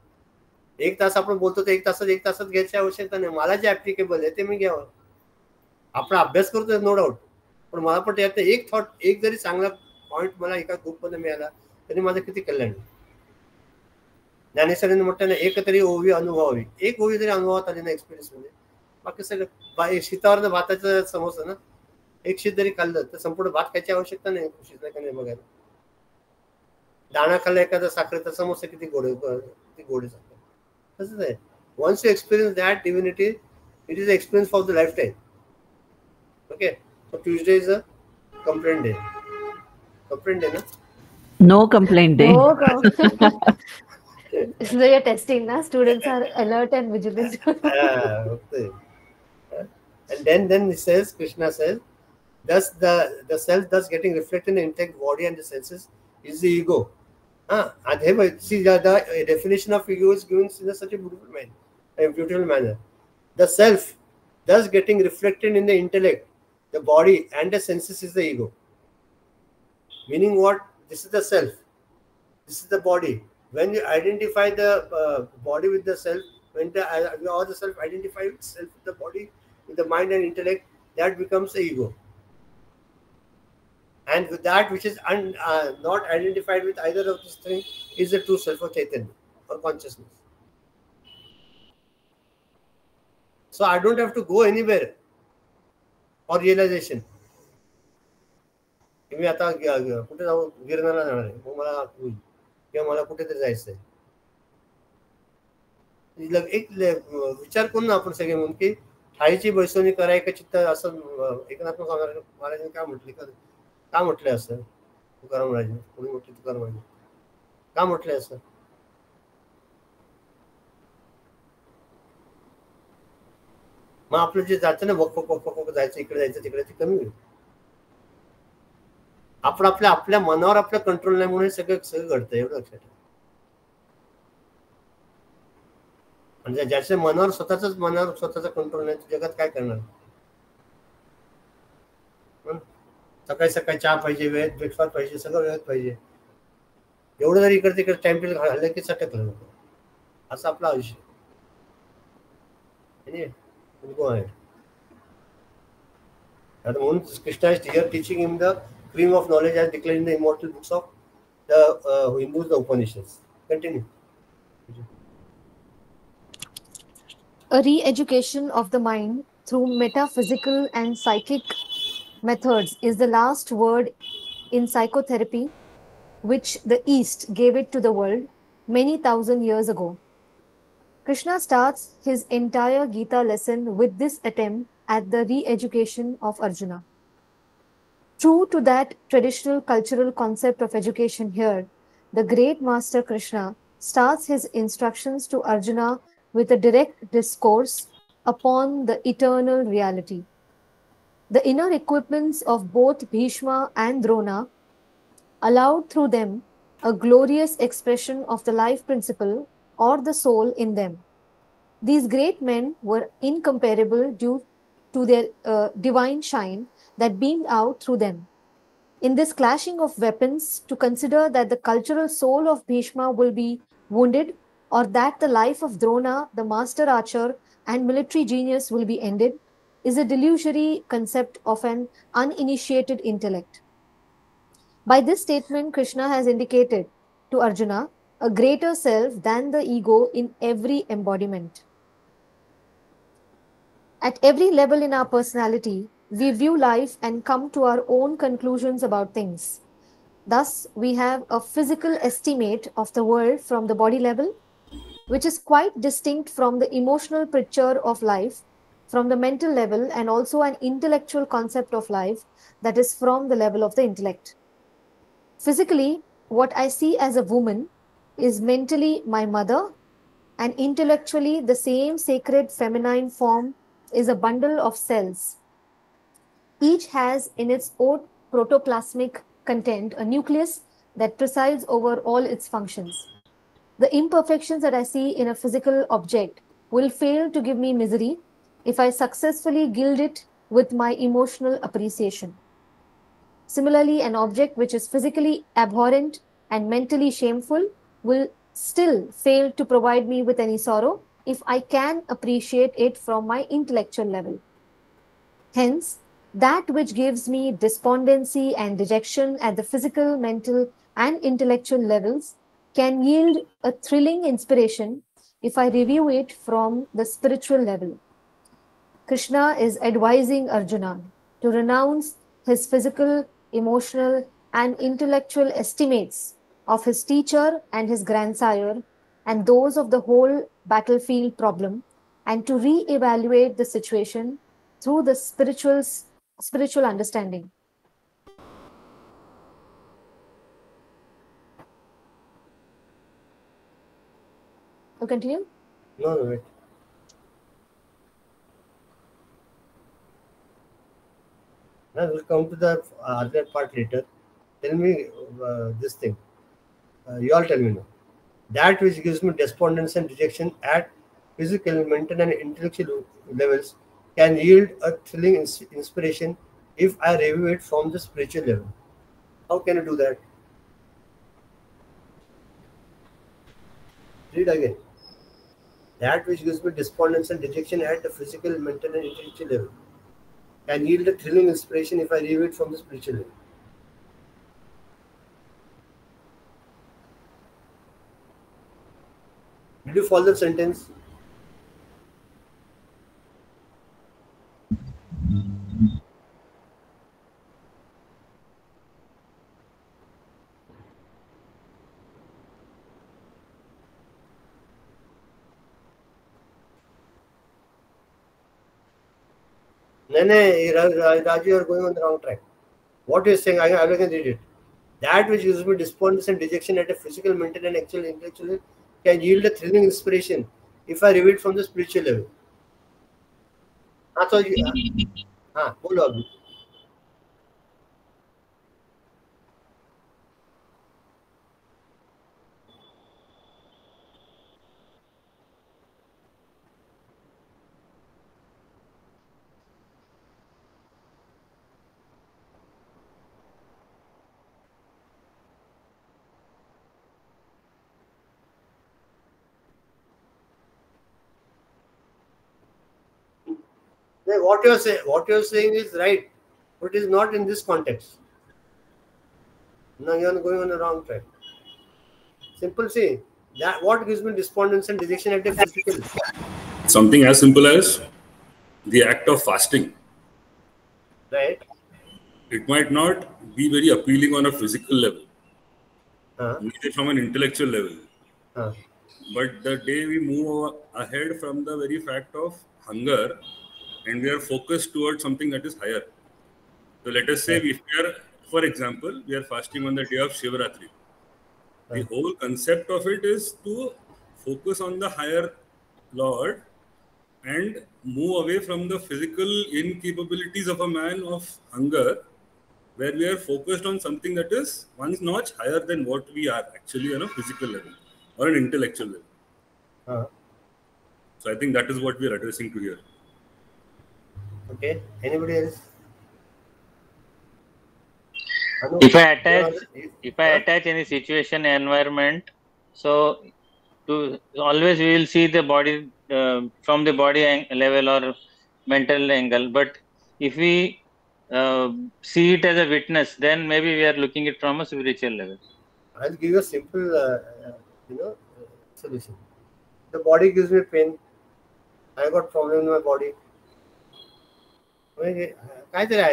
1 तास आपण बोलतो तर 1 तासात घ्यायची आवश्यकता नाही. मला जे ऍप्लिकेबल आहे ते मी घ्यावं. आपण अभ्यास करतोय नो डाऊट, पण मला पण त्यात एक थॉट, एक जरी चांगला पॉईंट मला एका ग्रुपमध्ये मिळाला तरी माझं किती कल्याण. ज्ञानेश्वरीने म्हटलं ना, एक तरी ओवी अनुभवावी. एक ओवी जरी अनुभवात आली ना एक्सपिरियन्स मध्ये, बाकी सगळं शीतावर भाताचं समोसा ना, एक शीत जरी खाल्लं तर संपूर्ण भात खायची आवश्यकता नाही शिजलं का नाही बघायला. दाणा खाल्ला एखादा साखरेचा समोसा किती गोड साखर तसंच आहे. Once you experience that divinity, it is an experience for the lifetime. Okay, so Tuesday is a complaint day. Complaint day, na? No complaint day. No, so you're testing, na? Students are alert and vigilant. Okay. And then it says, Krishna says, thus the self thus getting reflected in the intellect, body and the senses is the ego. And see, the definition of ego is given in such a beautiful manner. The self thus getting reflected in the intellect, the body and the senses is the ego. Meaning what? This is the self. This is the body. When you identify the body with the self, when all the self identify with self with the body, with the mind and intellect, that becomes the ego. And with that which is not identified with either of these things is the true self or Chaitanya or consciousness. So I don't have to go anywhere for realization. मी आता कुठे जाऊ, गिरणाला जाणार आहे, मग मला होईल किंवा मला कुठेतरी जायचं आहे. एक विचार करून आपण सगळे म्हणून की ठाईची बैसवणी कराय का चित्त असं एकनाथ महाराजांनी का म्हटलंय असं. तुकाराम राजे कोणी म्हटले, तुकाराम राजे का म्हटलंय असं. मग आपलं जे जातं ना वक जायचं इकडे जायचं तिकडे ते कमी होईल. आपण आपल्या मनावर आपलं कंट्रोल नाही म्हणून सगळं घडतं, एवढं लक्षात ठेवा. म्हणजे ज्याच्या मनावर स्वतःचा कंट्रोल नाही जगात काय करणार. सकाळी चहा पाहिजे, वेळेत ब्रेकफास्ट पाहिजे, सगळं वेळेत पाहिजे. एवढं जरी इकडे तिकडे टाइम टेबल हल्लं की सटकलं असं आपलं आयुष्य. म्हणून Krishna is here teaching him the cream of knowledge as declared in the immortal books of the Hindus, the Upanishads. Continue. A re-education of the mind through metaphysical and psychic methods is the last word in psychotherapy which the East gave it to the world many thousand years ago. Krishna starts his entire Gita lesson with this attempt at the re-education of Arjuna. True to that traditional cultural concept of education here, the great master Krishna starts his instructions to Arjuna with a direct discourse upon the eternal reality. The inner equipments of both Bhishma and Drona allowed through them a glorious expression of the life principle or the soul in them. These great men were incomparable due to their divine shine that beamed out through them. In this clashing of weapons, to consider that the cultural soul of Bhishma will be wounded, or that the life of Drona, the master archer and military genius, will be ended, is a delusory concept of an uninitiated intellect. By this statement, Krishna has indicated to Arjuna a greater self than the ego in every embodiment. At every level in our personality, we view life and come to our own conclusions about things. Thus, we have a physical estimate of the world from the body level, which is quite distinct from the emotional picture of life from the mental level, and also an intellectual concept of life that is from the level of the intellect. Physically, what I see as a woman is mentally my mother, and intellectually the same sacred feminine form is a bundle of cells. Each has in its own protoplasmic content a nucleus that presides over all its functions. The imperfections that I see in a physical object will fail to give me misery if I successfully gild it with my emotional appreciation. Similarly, an object which is physically abhorrent and mentally shameful will still fail to provide me with any sorrow if I can appreciate it from my intellectual level. Hence, that which gives me despondency and dejection at the physical, mental, and intellectual levels can yield a thrilling inspiration if I review it from the spiritual level. Krishna is advising Arjuna to renounce his physical, emotional, and intellectual estimates of his teacher and his grandsire and those of the whole battlefield problem, and to re-evaluate the situation through the spiritual understanding. To continue? No, wait. Now we'll come to the other part later. Tell me this thing. You all tell me now. That which gives me despondence and dejection at physical, mental, and intellectual levels can yield a thrilling inspiration if I review it from the spiritual level. How can you do that? Read again. That which gives me despondence and dejection at the physical, mental, and intellectual level can yield a thrilling inspiration if I review it from the spiritual level. Did you follow the sentence? No, Raju, you are going on the wrong track. What you are saying, I can read it. That which gives me despondence and dejection at a physical, mental, and actual intellectual level can yield a thrilling inspiration if I review it from the spiritual level. So बोलो अभी. What you're saying is right, but it is not in this context. Now you are going on the wrong track. Simple say that what gives me despondence and dejection at a physical. Something as simple as the act of fasting. Right. It might not be very appealing on a physical level, neither from an intellectual level. But the day we move ahead from the very fact of hunger and we are focused towards something that is higher. So let us say if we are, for example, we are fasting on the day of Shivaratri. The whole concept of it is to focus on the higher Lord and move away from the physical incapabilities of a man of hunger, where we are focused on something that is one notch higher than what we are actually on a physical level or an intellectual level. So I think that is what we are addressing to here. Okay. Anybody else? If I attach any situation, environment, so always we will see the body from the body level or mental angle. But if we see it as a witness, then maybe we are looking it from a spiritual level. I'll give you a simple, solution. The body gives me pain. I got problem in my body.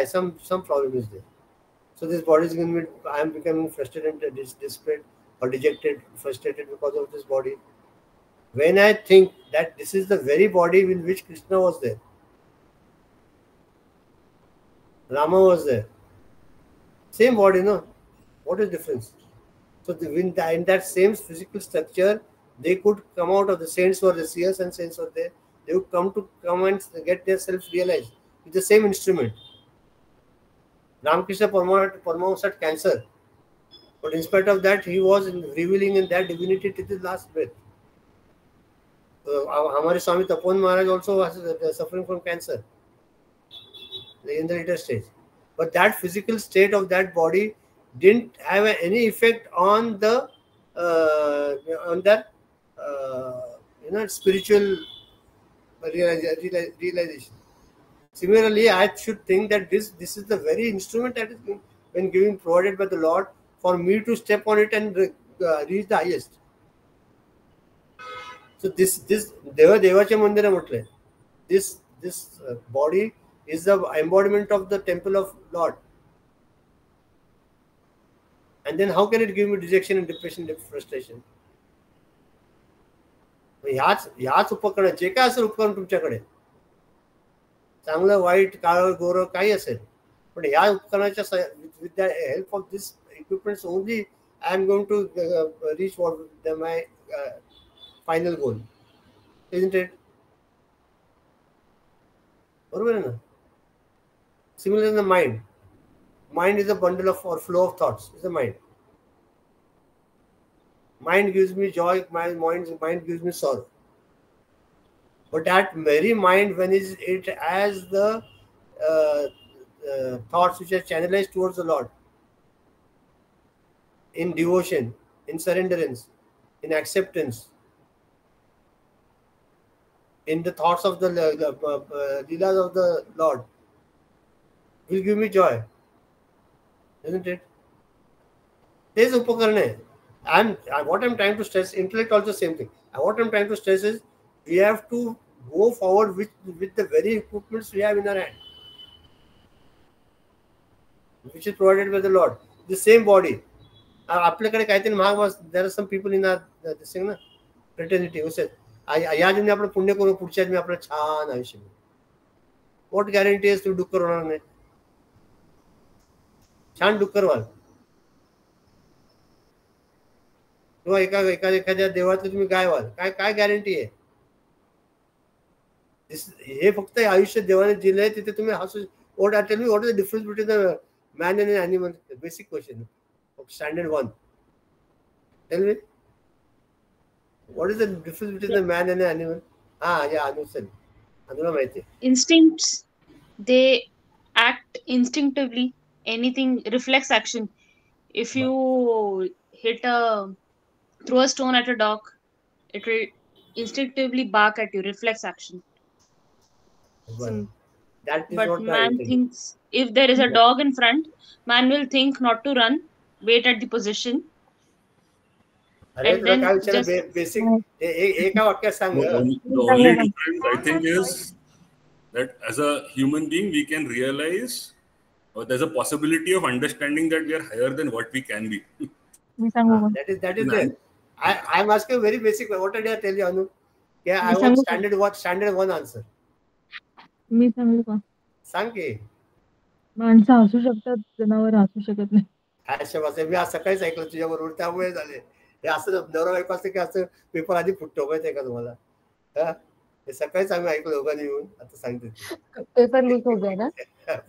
Some problem is there. So this body is going to be, I am becoming frustrated and desperate or dejected, frustrated because of this body. When I think that this is the very body with which Krishna was there, Rama was there, same body, no? What is the difference? So in that same physical structure, they could come out of the saints were the seers and saints were there. They would come and get their self realized with the same instrument. Ramakrishna Paramahamsa had cancer, but in spite of that, he was revealing in that divinity to the last breath. Hamare Swami Tapovan Maharaj also was suffering from cancer in the later stage. But that physical state of that body didn't have any effect on the spiritual realization. Similarly, I should think that this is the very instrument that is when given provided by the Lord for me to step on it and reach the highest. So this Devacha Mandira म्हटलंय. This body is the embodiment of the temple of Lord. And then how can it give me dejection and depression and frustration? ह्याच उपकरण जे काय असेल उपकरण तुमच्याकडे, चांगलं white काळं गोरं काही असेल, पण या उपकरणाच्या with the help of this equipments only I am going to reach my final goal, isn't it? बरोबर आहे ना? Similar in the mind. Mind is a bundle of or flow of thoughts. It's the mind. Mind gives me joy. Mind gives me sorrow. But that very mind, when it has the thoughts which are channelized towards the Lord, in devotion, in surrenderance, in acceptance, in the thoughts of the leelas of the Lord, will give me joy, isn't it? There is upakarana. What I'm trying to stress, intellect also same thing. And what I'm trying to stress is we have to go forward with the very equipments we have in our hand, which is provided by the Lord. The same body. आपल्याकडे काहीतरी महाग, there are some people in our this thing ना, fraternity who said या जन्मी आपण पुण्य करू, पुढच्या जन्मी आपलं छान आयुष्य. What guarantee is तुम्ही डुक्कर होणार नाही? छान डुक्कर व्हाल किंवा एखाद्या देवाचं तुम्ही गाय व्हाल, काय गॅरंटी आहे? हे फक्त आयुष्य देवाने दिलंय, तिथे तुम्ही हसू. What I tell you, what is the difference between the man and an animal? Basic question. Standard 1. Tell me. What is the difference between the man and an animal? Yeah, Anula mahiti. Instincts. They act instinctively. Anything, reflex action. If you throw a stone at a dog, it will instinctively bark at you. Reflex action. Well, that is but what man thinks, if there is a dog in front, man will think not to run, wait at the position. And then just basic. The only difference I think is that as a human being we can realize, or there's a possibility of understanding that we are higher than what we can be. That is there. I'm asking a very basic. What did I tell you, Anu? Yeah, I want standard 1 answer. मी सांगू का? सांग की. माणसं हसू शकतात, जनावर हसू शकत नाही. मी आज सकाळीच ऐकलं तुझ्या बरोबर, त्यामुळे झाले. हे असं नवरा बायको असतं की असं पेपर आधी फुटतो, माहिती आहे का तुम्हाला? हे सकाळीच आम्ही ऐकलं दोघांनी येऊन. आता सांगते पेपर लीक हो गया ना.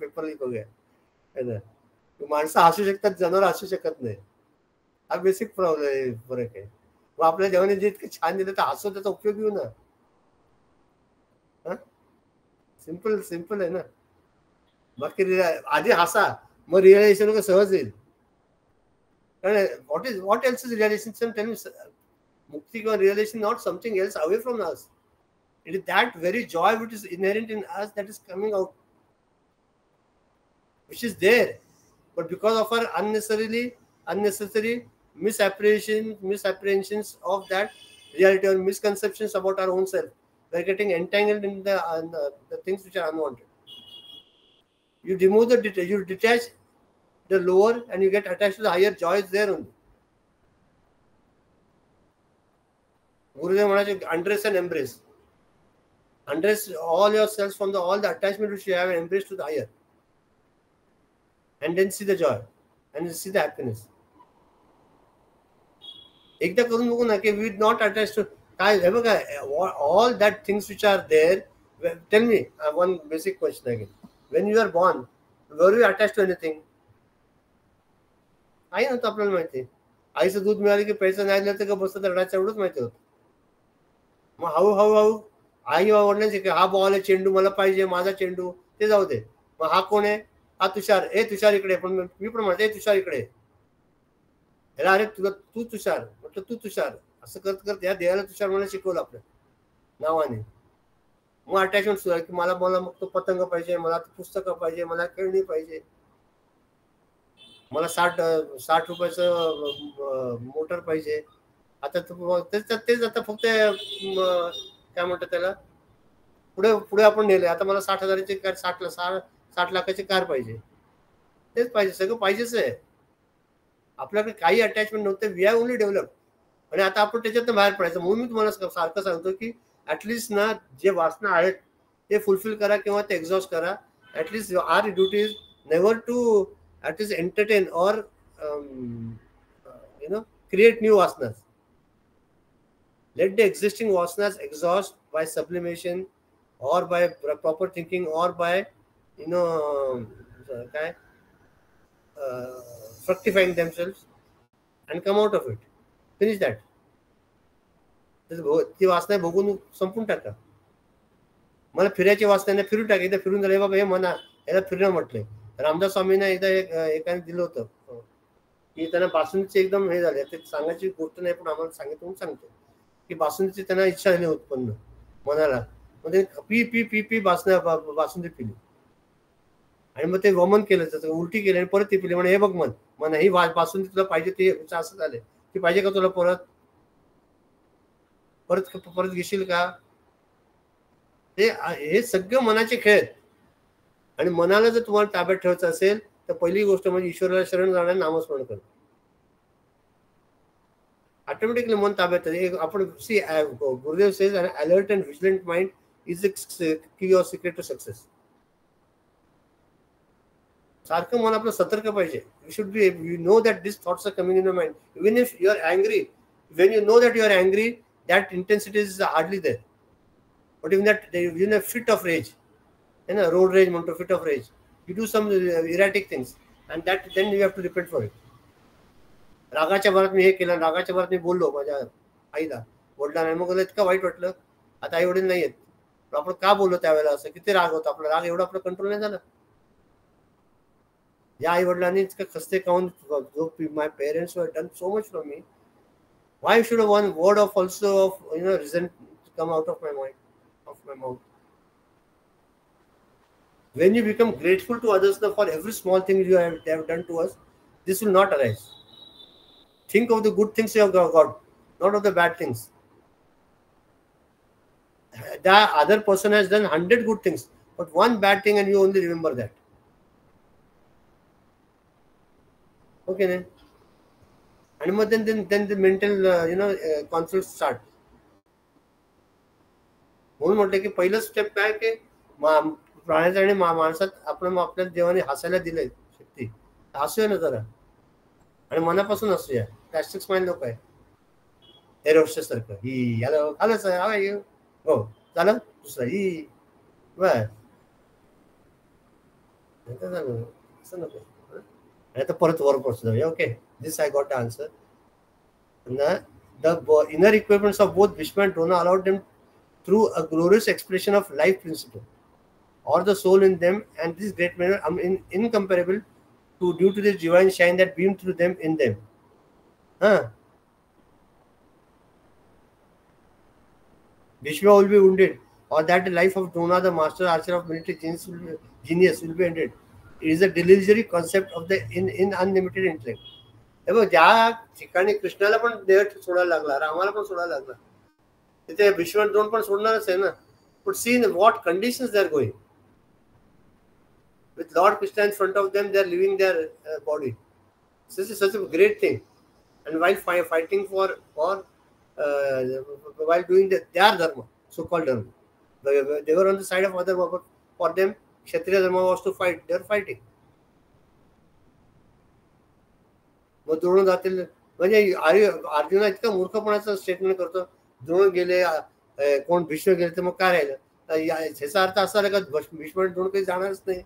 पेपर लीक हो गया है ना. माणसं हसू शकतात, जनावर हसू शकत नाही. हा बेसिक प्रॉब्लेम फरक आहे. मग आपल्या जेवणाने जे इतकं छान दिलं तर हसू, त्याचा उपयोग घेऊ ना. सिंपल आहे ना. बाकी आधी हसा, मग रिअलायझेशन सहज येईल. What else is realization? Tell me, mukti or realization, not something else away from us. It is that very joy which is inherent in us that is coming out, which is there, but because of our unnecessary misapprehensions of that reality or misconceptions about our own self, we are getting entangled in the things which are unwanted. You detach the lower and you get attached to the higher. Joy is there only. Gurudev Maharaj, undress and embrace. Undress all yourselves from all the attachment which you have and embrace to the higher. And then see the joy and see the happiness. एकदा करून बघू ना की we not attached to काय हे बघा, all that things which are there. Tell me one basic question again. When you are born, were you attached to anything? आई नव्हतं आपल्याला माहिती. आईचं दूध मिळालं की पैसा नाही दिलं तर बसतं रडायचं, एवढंच माहिती होतं. मग हळूहळू आई वडिलांचे की हा बॉल आहे, चेंडू मला पाहिजे, माझा चेंडू, ते जाऊ दे. मग हा कोण आहे? हा तुषार. तुषार इकडे. पण मी पण म्हणते तुषार इकडे. ह्याला अरे तू तुषार म्हटलं, तू तुषार. असं करत या देवाला तुषार मला शिकवलं आपल्या नावाने. मग अटॅचमेंट सुरू आहे की मला मग तो पतंग पाहिजे, मला पुस्तकं पाहिजे, मला खेळणी पाहिजे, मला 60 रुपयाचं मोटर पाहिजे. आता तेच आता फक्त काय म्हणतात त्याला, पुढे पुढे आपण नेले. आता मला 60,000ची कार, 60 लाखाची कार पाहिजे, तेच पाहिजे, सगळं पाहिजेच आहे. आपल्याकडे काही अटॅचमेंट नव्हते. We have only develop. आणि आता आपण त्याच्यातून बाहेर पडायचं. म्हणून मी तुम्हाला सारखं सांगतो की ऍटलिस्ट ना जे वासना आहेत ते फुलफिल करा किंवा ते एक्झॉस्ट करा. At least our duty is never to at least entertain or create new vasanas. Let the existing vasanas exhaust by sublimation or by proper thinking or by fructifying themselves and come out of it. Finish that. ती वासना बघून संपून टाका. मला फिरायची वासना फिरून टाका. एकदा फिरून झाले बाबा, हे मना याला फिरणं म्हटलंय. रामदास स्वामींना एकदा एकाने दिलं होतं की त्यांना बासुंदीचे एकदम हे झाले. ते सांगायची गोष्ट नाही, पण आम्हाला सांगितलं म्हणून सांगतो की बासुंदीची त्यांना इच्छा झाली उत्पन्न मनाला. म्हणजे P P P P basundi पिली आणि मग ते वमन केलं, त्याचं उलटी केली आणि परत ती पिली. म्हणजे हे बघ मन ही बासुंदी तुला पाहिजे, ती असं झाले, ती पाहिजे का तुला परत परत परत घेशील का? हे सगळं मनाचे खेळ आहेत. आणि मनाला जर तुम्हाला ताब्यात ठेवायचं असेल तर पहिली गोष्ट म्हणजे ईश्वराला शरण जाणं, नामस्मरण करणं. ऑटोमॅटिकली मन ताब्यात येतं. आपण सी गुरुदेव says an alert and vigilant mind is the key or secret to success. सारखं मन आपलं सतर्क पाहिजे. You should be, you know that these thoughts are coming in your mind. Even if you are angry, when you know that you are angry, that intensity is hardly there. But even that, in a fit of rage, in a road rage, fit of rage, you do some erratic things, and that then you have to repent for it. रागाच्या भरात मी हे केलं, रागाच्या भरात मी बोललो माझ्या आईला, वडिलांना, मग इतकं वाईट वाटलं. आता आई वडील नाही आहेत, आपण का बोललो त्यावेळेला, असं किती राग होता आपला. राग एवढा आपला कंट्रोल नाही झाला. या आई वडिलांनी इतकं खस्ते खाऊन, जो my parents were done so much for me, why should one word of also of resent come out of my mind, of my mouth? When you become grateful to others for every small thing they have done to us, this will not arise. Think of the good things you have got, not of the bad things. The other person has done 100 good things, but one bad thing and you only remember that. Okay, then? And then the mental conflicts start. म्हणून म्हटलं की पहिलं step काय की प्राण्याचा आणि माणसात आपल्या देवाने हसायला दिलंय शक्ती. हसूया ना जरा, आणि मनापासून हसूया. प्लॅस्टिक स्माइल लोक आहे, एरोस्टेस सारखं. ही hello hello sir, how are you, हो झालं. दुसरा ही बर असं नको. आता परत वर पोहोचलो. Okay, this I got the answer. The inner equipments of both Bhishma and Drona allowed them through a glorious expression of life principle or the soul in them, and this great manner incomparable due to this divine shine that beamed through them in them. Bhishma will be wounded, or that the life of Drona, the master archer of military genius, will be ended. It is a delusory concept of the in unlimited intellect. ज्या ठिकाणी कृष्णाला पण देह सोडायला लागला, रामाला पण सोडायला लागला, तिथे भीष्म द्रोण पण सोडणारच आहे ना. But see in what conditions they are going. With Lord Krishna in front of them, they are leaving their body. This is such a great thing. And while fighting while doing their dharma, so-called dharma, they were on the side of other, but for them, Kshatriya dharma was to fight. They are fighting. मग द्रोण जातील म्हणजे अर्जुना इतका मूर्खपणाचं statement करतो. द्रोण गेले, कोण भीष्म गेले, तर मग काय राहिलं? ह्याचा अर्थ असा आला का भीष्म द्रोण काही जाणारच नाही.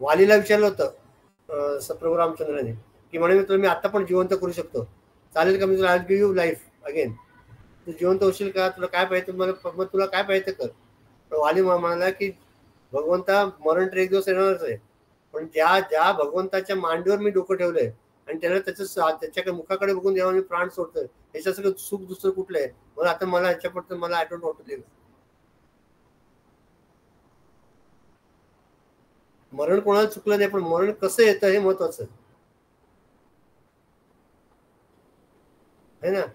वालीला विचारलं होतं प्रभू रामचंद्राने की म्हणे मी आता पण जिवंत करू शकतो, चालेल का? मी तुला गिव्ह यू लाईफ अगेन, तू जिवंत होशील का? तुला काय पाहिजे मग तुला काय पाहिजे कर. पण वाली म्हणाला की भगवंता, मरण तर एक दिवस येणारच आहे, पण ज्या भगवंताच्या मांडीवर मी डोकं ठेवलंय आणि त्याला त्याच्याकडे मुखाकडे बघून जेव्हा मी प्राण सोडतोय, याच्या सगळं सुख दुसरं कुठलं आहे? मग आता मला याच्यापर्यंत मला आठवण वाटू. मरण कोणाला चुकलं नाही, पण मरण कसं येतं हे महत्वाचं आहे ना.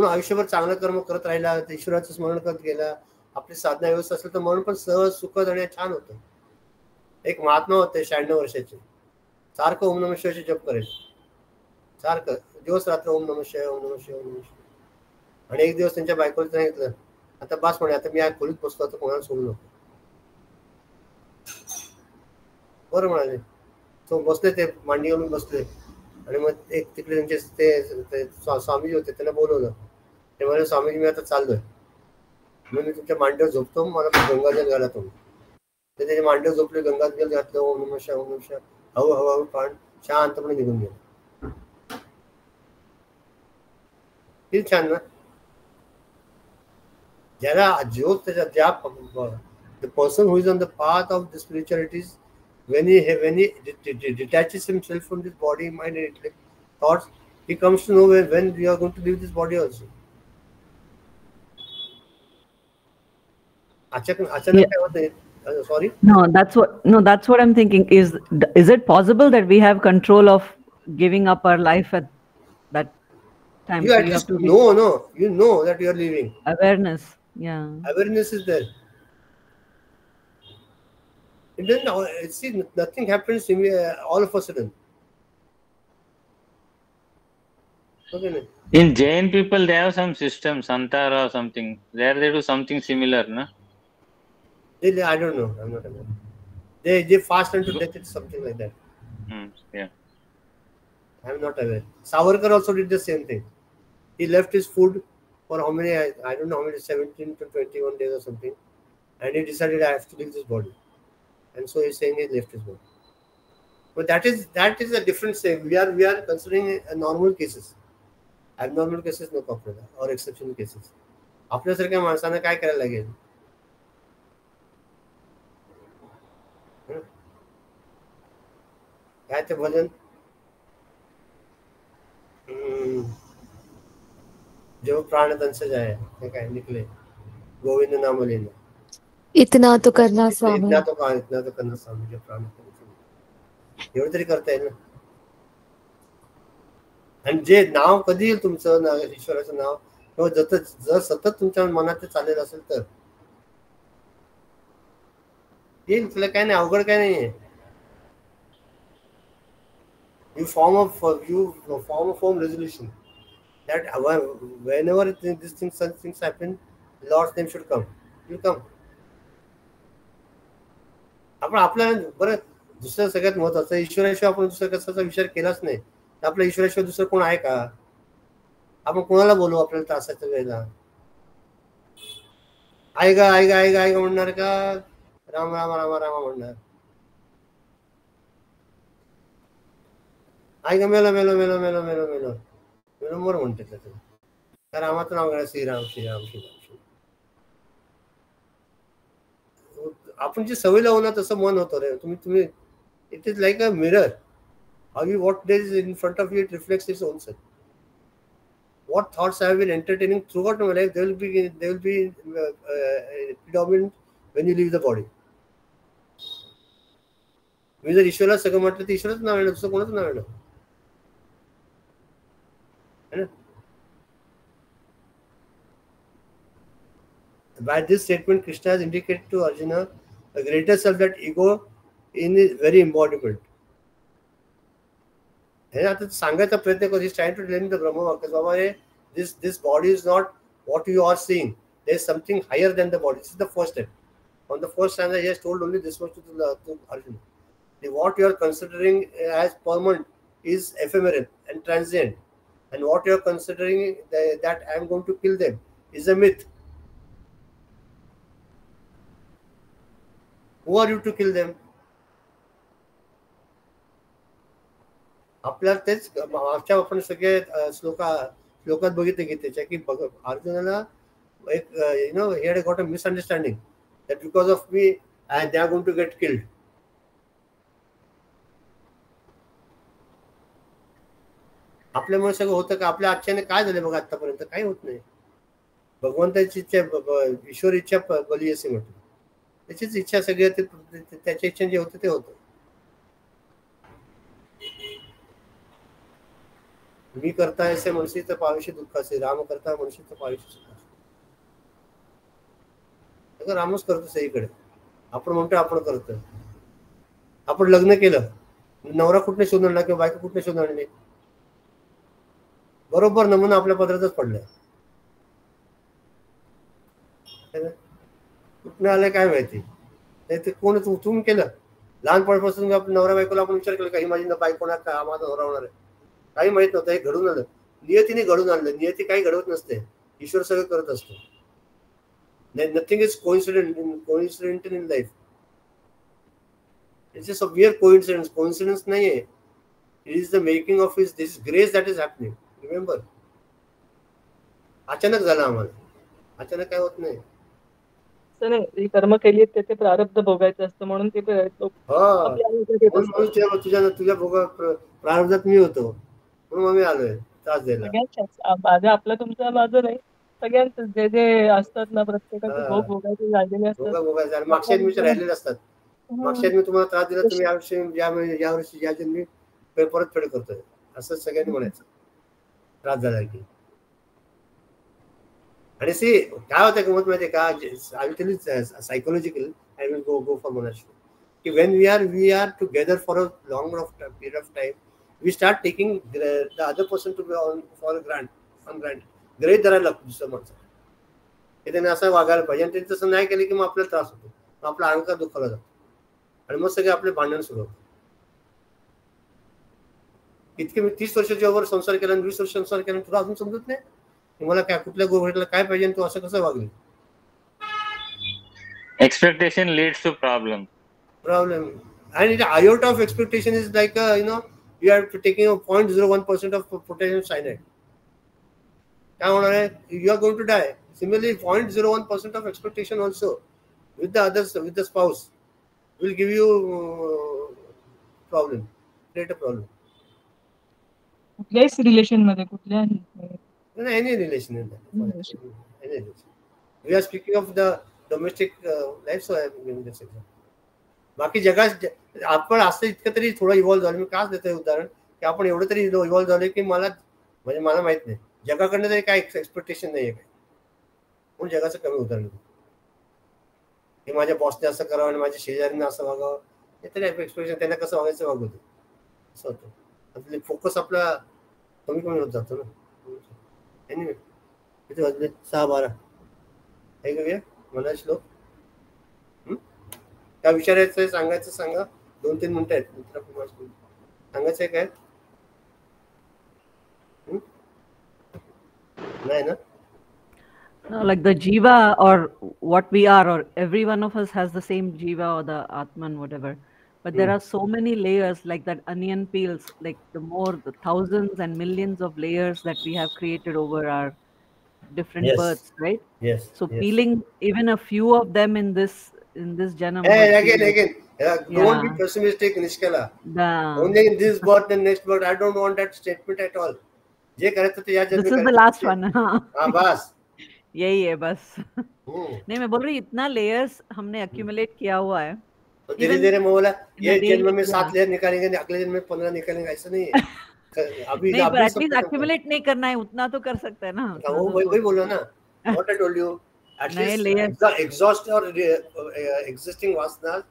म्हणून आयुष्यभर चांगलं कर्म करत राहिला, ईश्वराचं स्मरण करत गेला, आपली साधना व्यवस्था असेल तर मन पण सहज सुखद आणि छान होतं. एक महात्मा होते 96 वर्षाचे, सारखं ओम नमः शिवायचे जप करेल, सारखं दिवस रात्र ओम नमः शिवाय ओम नमः शिवाय ओम नमः शिवाय. आणि एक दिवस त्यांच्या बायकोला सांगितलं, आता बस म्हणे, आता मी आज खोलीत बसतो, आता कोणाला सोडू नको. बरं म्हणाले. तो बसले, ते मांडी घालून बसले. आणि मग एक तिकडे त्यांचे ते स्वामीजी होते, त्यांना बोलवलं. ते म्हणाले, स्वामीजी मी आता चाललोय, मी तुमच्या मांडीवर झोपतो, मला गंगाजल घाला तुम्ही. ते त्याच्या मांडीवर झोपले, गंगाजल घातलं, ओम नमः शिवाय ओम नमः शिवाय, हळूहळू प्राण शांतपणे निघून गेले. किती छान ना. ज्याला जो त्याच्या ज्या the person who is on the path of the spiritualities, when he detaches himself from this body, mind and intellect, thoughts, he comes to know when we are going to leave this body also. अचानक काय होते? Sorry. No, that's what I'm thinking. Is it possible that we have control of giving up our life at that time? You at least no, you know that you are leaving. Awareness, yeah. Awareness is there. It doesn't. See, nothing happens to me all of a sudden. Okay. In Jain people, they have some system, Santara or something. There they do something similar, no? I don't know. I'm not aware. They fast unto death. It's something like that. Yeah. I'm not aware. Savarkar also did the same thing. He left his food for how many? I don't know how many. 17 to 21 days or something, and he decided I have to leave this body, and so he's saying he left his body. But that is a different thing. We are considering normal cases. Abnormal cases no problem, or exceptional cases. आपल्यासारख्या माणसांना काय करायला लागेल? काय ते भजन? जो प्राण तन से जाए, काय निकले, गोविंद नाम लेना. इतना तो करना स्वामी. इतना तो करना स्वामी, जो प्राण तन से. एवढं तरी करता येईल ना. आणि जे नाव कधी येईल तुमचं, ईश्वराचं नाव, किंवा जर सतत तुमच्या मनात ते चाललेलं असेल तर येईल. तुला काय नाही, अवघड काय नाहीये. You form a firm resolution that whenever such things happen, Lord's name should come. You come. आपण आपल्या बरं, दुसरं सगळ्यात महत्वाचं, ईश्वराशिवाय आपण दुसऱ्या कशाचा विचार केलाच नाही, तर आपल्या ईश्वराशिवाय दुसरं कोण आहे का? आपण कोणाला बोलू आपल्याला त्रासाच्या वेळेला? आई गा म्हणणार का? राम राम राम राम म्हणणार? आई गा मेलो मोर म्हणते त्याचं. त्या रामाचं नाव घ्या, श्रीराम श्रीराम श्रीराम श्रीराम. आपण जी सवय लावू ना तसं मन होतं रे. तुम्ही it is like a mirror. How you what there is in front of you, it reflects its own self. What thoughts I have been entertaining throughout my life, they will be predominant when you leave the body. मी जर ईश्वराला सगळं म्हटलं तर ईश्वरच नाव येणार, दुसरं कोणाच नाव येणार? By this statement, Krishna has indicated to Arjuna a greater self, that ego is very embodiment. हे आता सांगायचा प्रयत्न करतो. He's trying to tell the Brahma, Baba hey this body is not what you are seeing. There is something higher than the body. This is the first step. On the first stanza, he has told only this much to Arjuna. What you are considering as permanent is ephemeral and transient, and what you are considering that I am going to kill them is a myth. Who are you to kill them? आपल्याला तेच मागच्या आपण सगळे श्लोकात बघितले गीतेच्या की अर्जुनाला एक he had got a misunderstanding that because of me and they are going to get killed. आपल्यामुळे सगळं होतं का? आपल्या आजच्याने काय झालं बघा, आतापर्यंत काही होत नाही. भगवंताची इच्छा, ईश्वर इच्छा बली असे म्हटलं. त्याचीच इच्छा सगळी, त्याच्या इच्छा जे होतं ते होतं. मी करता असे म्हणशी तर पाविशी दुःख असे, राम करता म्हणशी तर पाविशी सुख असे. रामच करतो सगळीकडे. आपण म्हणतो आपण करतोय. आपण लग्न केलं, नवरा कुठे शोधून आणला किंवा बायको कुठे शोधून आणली, बरोबर नमुना आपल्या पदरातच पडलाय. कुठे आलंय काय माहिती. ते कोण तुम्ही केलं लहानपणापासून. आपण नवरा बायकोला आपण विचार केला काही माझी बायको होणार का, माझा नवरा होणार आहे, काही माहित नव्हतं. हे घडून आलं, नियतीने घडून आणलं. नियती काही घडवत नसते, ईश्वर सगळं करत असतो. Nothing is coincident in life. It's just a weird coincidence. Coincidence नाहीये. It is the making of this grace that is happening. Remember, अचानक झालं आम्हाला, अचानक काय होत नाही. जी कर्म केली ते प्रारब्ध भोगायचं असतं म्हणून ते तुझ्या भोगा प्रारब्धात मी होतो म्हणून मी आलोय त्रास द्यायला. माझं आपलं तुमचं माझं नाही, सगळ्यांचं जे जे असतात ना प्रत्येकाचे भोग भोगायचे झालेले असतात. मागच्या जन्मीचे राहिलेले असतात. मागच्या जन्मी तुम्हाला त्रास दिला, तुम्ही यावर्षी या जन्मी परतफेड करतोय असं सगळ्यांनी म्हणायचं त्रास झाला की. आणि सी काय होतं गमत माहिती का, I will tell you psychological, I will go for monastery, की when we are together for a long period of time, we start taking the other person to be for granted. ग्रहित धरायला लागतो दुसऱ्या माणसाला, की त्याने असं वागायला पाहिजे. आणि ते तसं नाही केलं की मग आपल्याला त्रास होतो, मग आपला अहंकार दुखावला जातो आणि मग सगळे आपले भांडण सुरू होतं. इतके मी 30 वर्षाच्या वर संसार केला आणि 20 वर्ष संसार केला, तुला अजून समजत नाही मला काय कुठल्या गोष्टीला काय पाहिजे तू असं कसं वागली. Expectation leads to problem. And the iota of expectation is like you are taking a 0.01% of potassium cyanide. काय होणार आहे, you are going to die. Similarly, 0.01% of expectation also with the others, with the spouse, will give you problem, create a problem. कुठल्याही relation मध्ये, कुठल्याही any relation in that. Any relation. We are speaking of the domestic life, so I am giving this example. बाकी जगात आपण असं इतकं तरी थोडं इव्हॉल्व्ह झालं. मी काच देतोय उदाहरण की आपण एवढं तरी इव्हॉल्व्ह झालोय की मला माहित नाही जगाकडनं तरी काय एक्सपेक्टेशन नाहीये काय, म्हणून जगाचं कमी उदाहरण की माझ्या बॉसने असं करावं आणि माझ्या शेजारीने असं वागावं, हे तरी एक्सपेक्टेशन, त्यांना कसं वागायचं वागू दे असं होतं. आपले फोकस आपला कमी होत जातो ना. किती वाजले, 6:12. हे करूया मला श्लोक काय विचारायचं सांगायचं सांगा. 2-3 मिनिटं आहेत. सांगायचंय काय नाही ना. No, like the jiva or what we are, or every one of us has the same jiva or the atman, whatever. But there are so many layers, like that onion peels, like the thousands and millions of layers that we have created over our different births, right? Yes. So peeling even a few of them in this janam. Again. Don't be pessimistic, Nishkala. Only in this birth and next birth. I don't want that statement at all. This is the last one. बस यही है बस. नहीं, मैं बोल रही इतना layers हमने accumulate किया हुआ है. तो धीरे-धीरे मैं बोला ये जन्म में 7 लेयर निकालेंगे, अगले जन्म में 15 निकालेंगे, ऐसा नहीं है. अभी एटलीस्ट accumulate नहीं करना है, उतना तो कर सकते हैं ना. वो वही बोलो ना. What I told you, at least exhaust or existing vasanas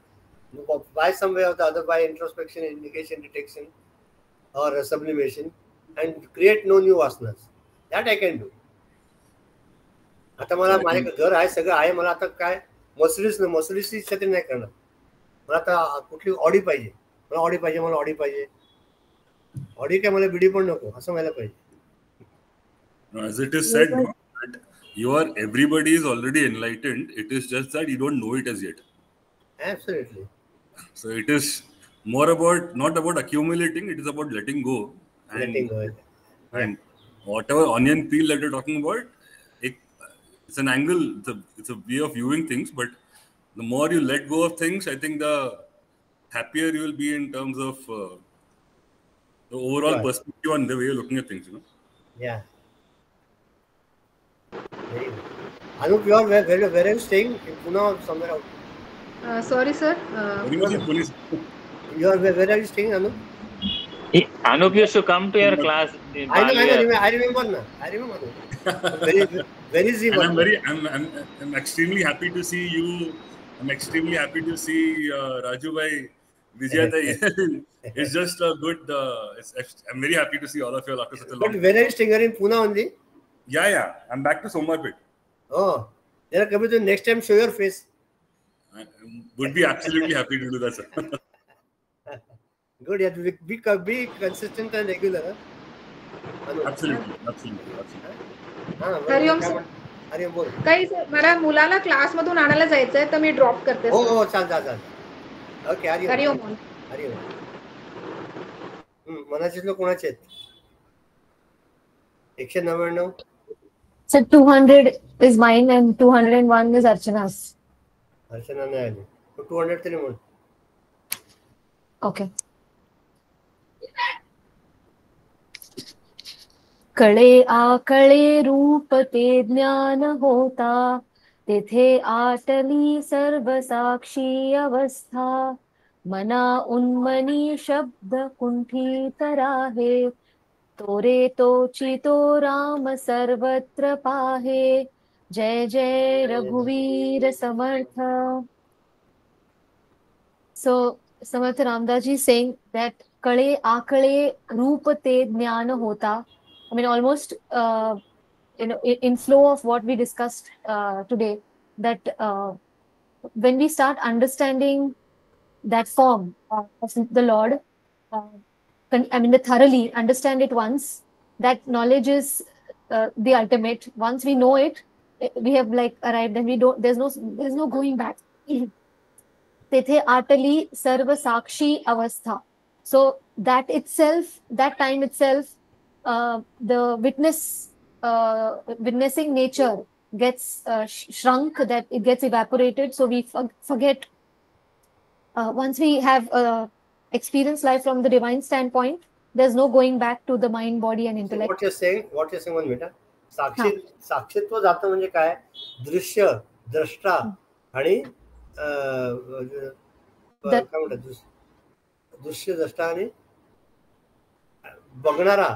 by some way or the other, by introspection, indication, detection or sublimation, and create no new vasanas. That I can do. आता मला माझे घर आहे, सगळं आहे, मला आता काय मर्सिडीजची छत्री नाही करणार. मला आता कुठली ऑडी पाहिजे, मला ऑडी पाहिजे. ऑडी काय मला बिडी पण नको, असं व्हायला पाहिजे. As it is said, that everybody is already enlightened. It is just that you don't know it as yet. Absolutely. So it is more about, not about accumulating, it is about letting go. And whatever onion peel that you're talking about, it's an angle, it's a way of viewing things, but the more you let go of things, I think the happier you will be in terms of the overall perspective on the way you're looking at things, Yeah. Very good. Anup, where are you staying? In Pune or somewhere out? Sorry, sir. Police. Where are you staying, Anup? Anup used to come to your class. I remember now. Very easy. And I'm extremely happy to see you. I'm extremely happy to see Raju bhai, Vijay. It's just a good. I'm very happy to see all of you after such a long time. But when are you staying in Pune only? Yeah. I'm back to Somarpet. Oh, then come to next time. Show your face. I would be absolutely happy to do that, sir. Good. You have to be consistent and regular. Absolutely. Hariom sir. बोल. काही sir मला मुलाला class मधून आणायला जायचंय तर मी drop करते. हो चाल. ओके. हरिओम. मनाचे लोक कोणाचे आहेत? 199. So 200 is mine and 201 is Archana's. Archana नाही आली. 200 तरी म्हण. Okay. कळे आकळे रूप ते ज्ञान होता, तेथे आटली सर्व साक्षी अवस्था. मना उन्मनी शब्द कुंठित राहे, तोरे तोची तो राम सर्वत्र पाहे. जय जय रघुवीर समर्थ. So Samarth Ramdas ji is saying that kale akale roop te jnana hota. I mean, almost in flow of what we discussed today, that when we start understanding that form of the Lord, thoroughly understand it once, that knowledge is the ultimate. Once we know it, we have arrived, and there's no going back. Tethe atali sarva sakshi avastha. So that time itself, the witnessing nature gets shrunk, that it gets evaporated. So we forget. Once we have experienced life from the divine standpoint, there's no going back to the mind, body, and intellect. What you're saying, one minute. साक्षित्व जातं म्हणजे काय? दृश्य, द्रष्टा आणि काय म्हणतात, दृश्य, द्रष्टा आणि बघणारा,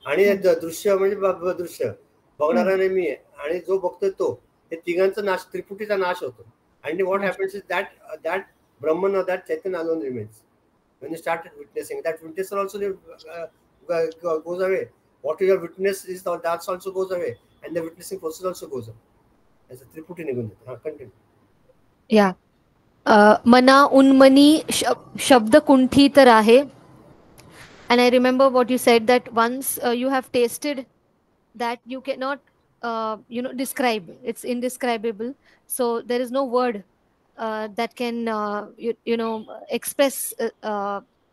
आणि दृश्य म्हणजे दृश्य बघणारा आणि मी आणि जो बघतोय तो, हे तिघांचा नाश, त्रिपुटीचा नाश होतो. And what happens is that Brahman or that Chaitanya alone remains. When you start witnessing, that witnesser also goes away. What you have witnessed is that also goes away, and the witnessing process also goes away. As a Triputi निघून जाते. Continue. Yeah. Mana unmani shabd kunthit rahe. And I remember what you said, that once you have tasted that, you cannot describe. It's indescribable. So there is no word that can express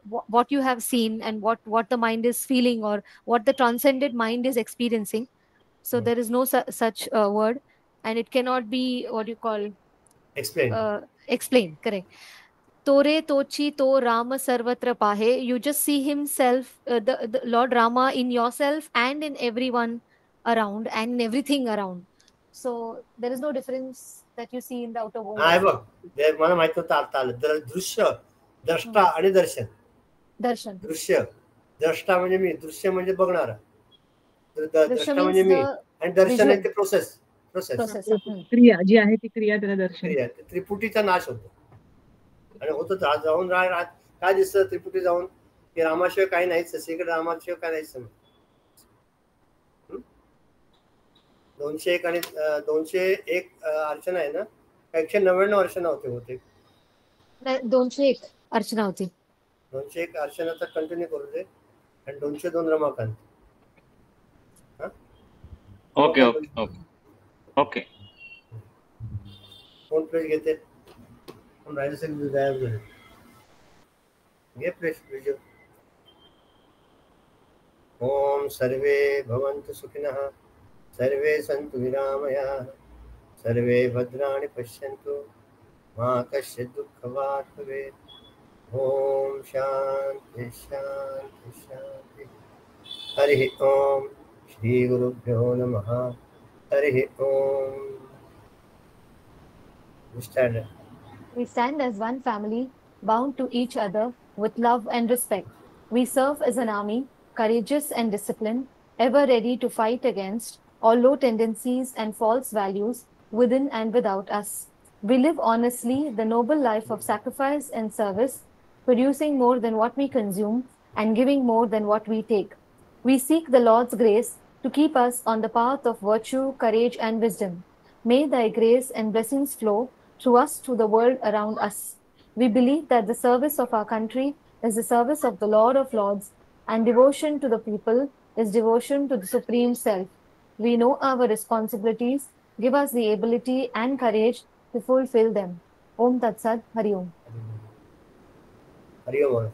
what you have seen and what the mind is feeling, or what the transcended mind is experiencing. So there is no such word, and it cannot be what you call explain. Correct. Tore tochi to Rama sarvatra pahe. You just see himself, the Lord Rama, in yourself and in everyone around and in everything around. So there is no difference that you see in the outer world. मला माहित होतं आता आलं. दृश्य, द्रष्टा आणि दर्शन. दृश्य, द्रष्टा म्हणजे मी, दृश्य म्हणजे बघणारा, द्रष्टा म्हणजे मी, आणि दर्शन आहे ते प्रोसेस. क्रिया जी आहे ती क्रिया, त्याला दर्शन. क्रिया, त्रिपुटीचा नाश होतो. आणि होतं जाऊन काय दिसतं त्रिपुटी जाऊन, की रामाशिवाय काही नाहीच, सगळीकडे रामाशिवाय काय नाहीच. 201 आणि 201 अर्चना आहे ना, 199 अर्चना होते. 201 अर्चना होती. 201 अर्चनाचा कंटिन्यू करू दे, आणि 202 रमाकांत. ओके. कोण प्लेस घेते? कोण राहिलं सगळं गायब झालं. घे प्लेस व्हिडिओ. ओम सर्वे भवन्तु सुखिनः, सर्वे सन्तु निरामयाः, सर्वे भद्राणि पश्यन्तु, मा कश्चित् दुःखभाग् भवेत्. ओम शांति शांति शांति. हरि ओम. श्री गुरुभ्यो नमः. हरि ओम. We stand as one family, bound to each other with love and respect. We serve as an army, courageous and disciplined, ever ready to fight against all low tendencies and false values within and without us. We live honestly the noble life of sacrifice and service, producing more than what we consume and giving more than what we take. We seek the Lord's grace to keep us on the path of virtue, courage, and wisdom. May thy grace and blessings flow through us to the world around us. We believe that the service of our country is the service of the Lord of Lords, and devotion to the people is devotion to the Supreme Self. We know our responsibilities. Give us the ability and courage to fulfill them. Om Tat Sat, Hari Om. Hari Om.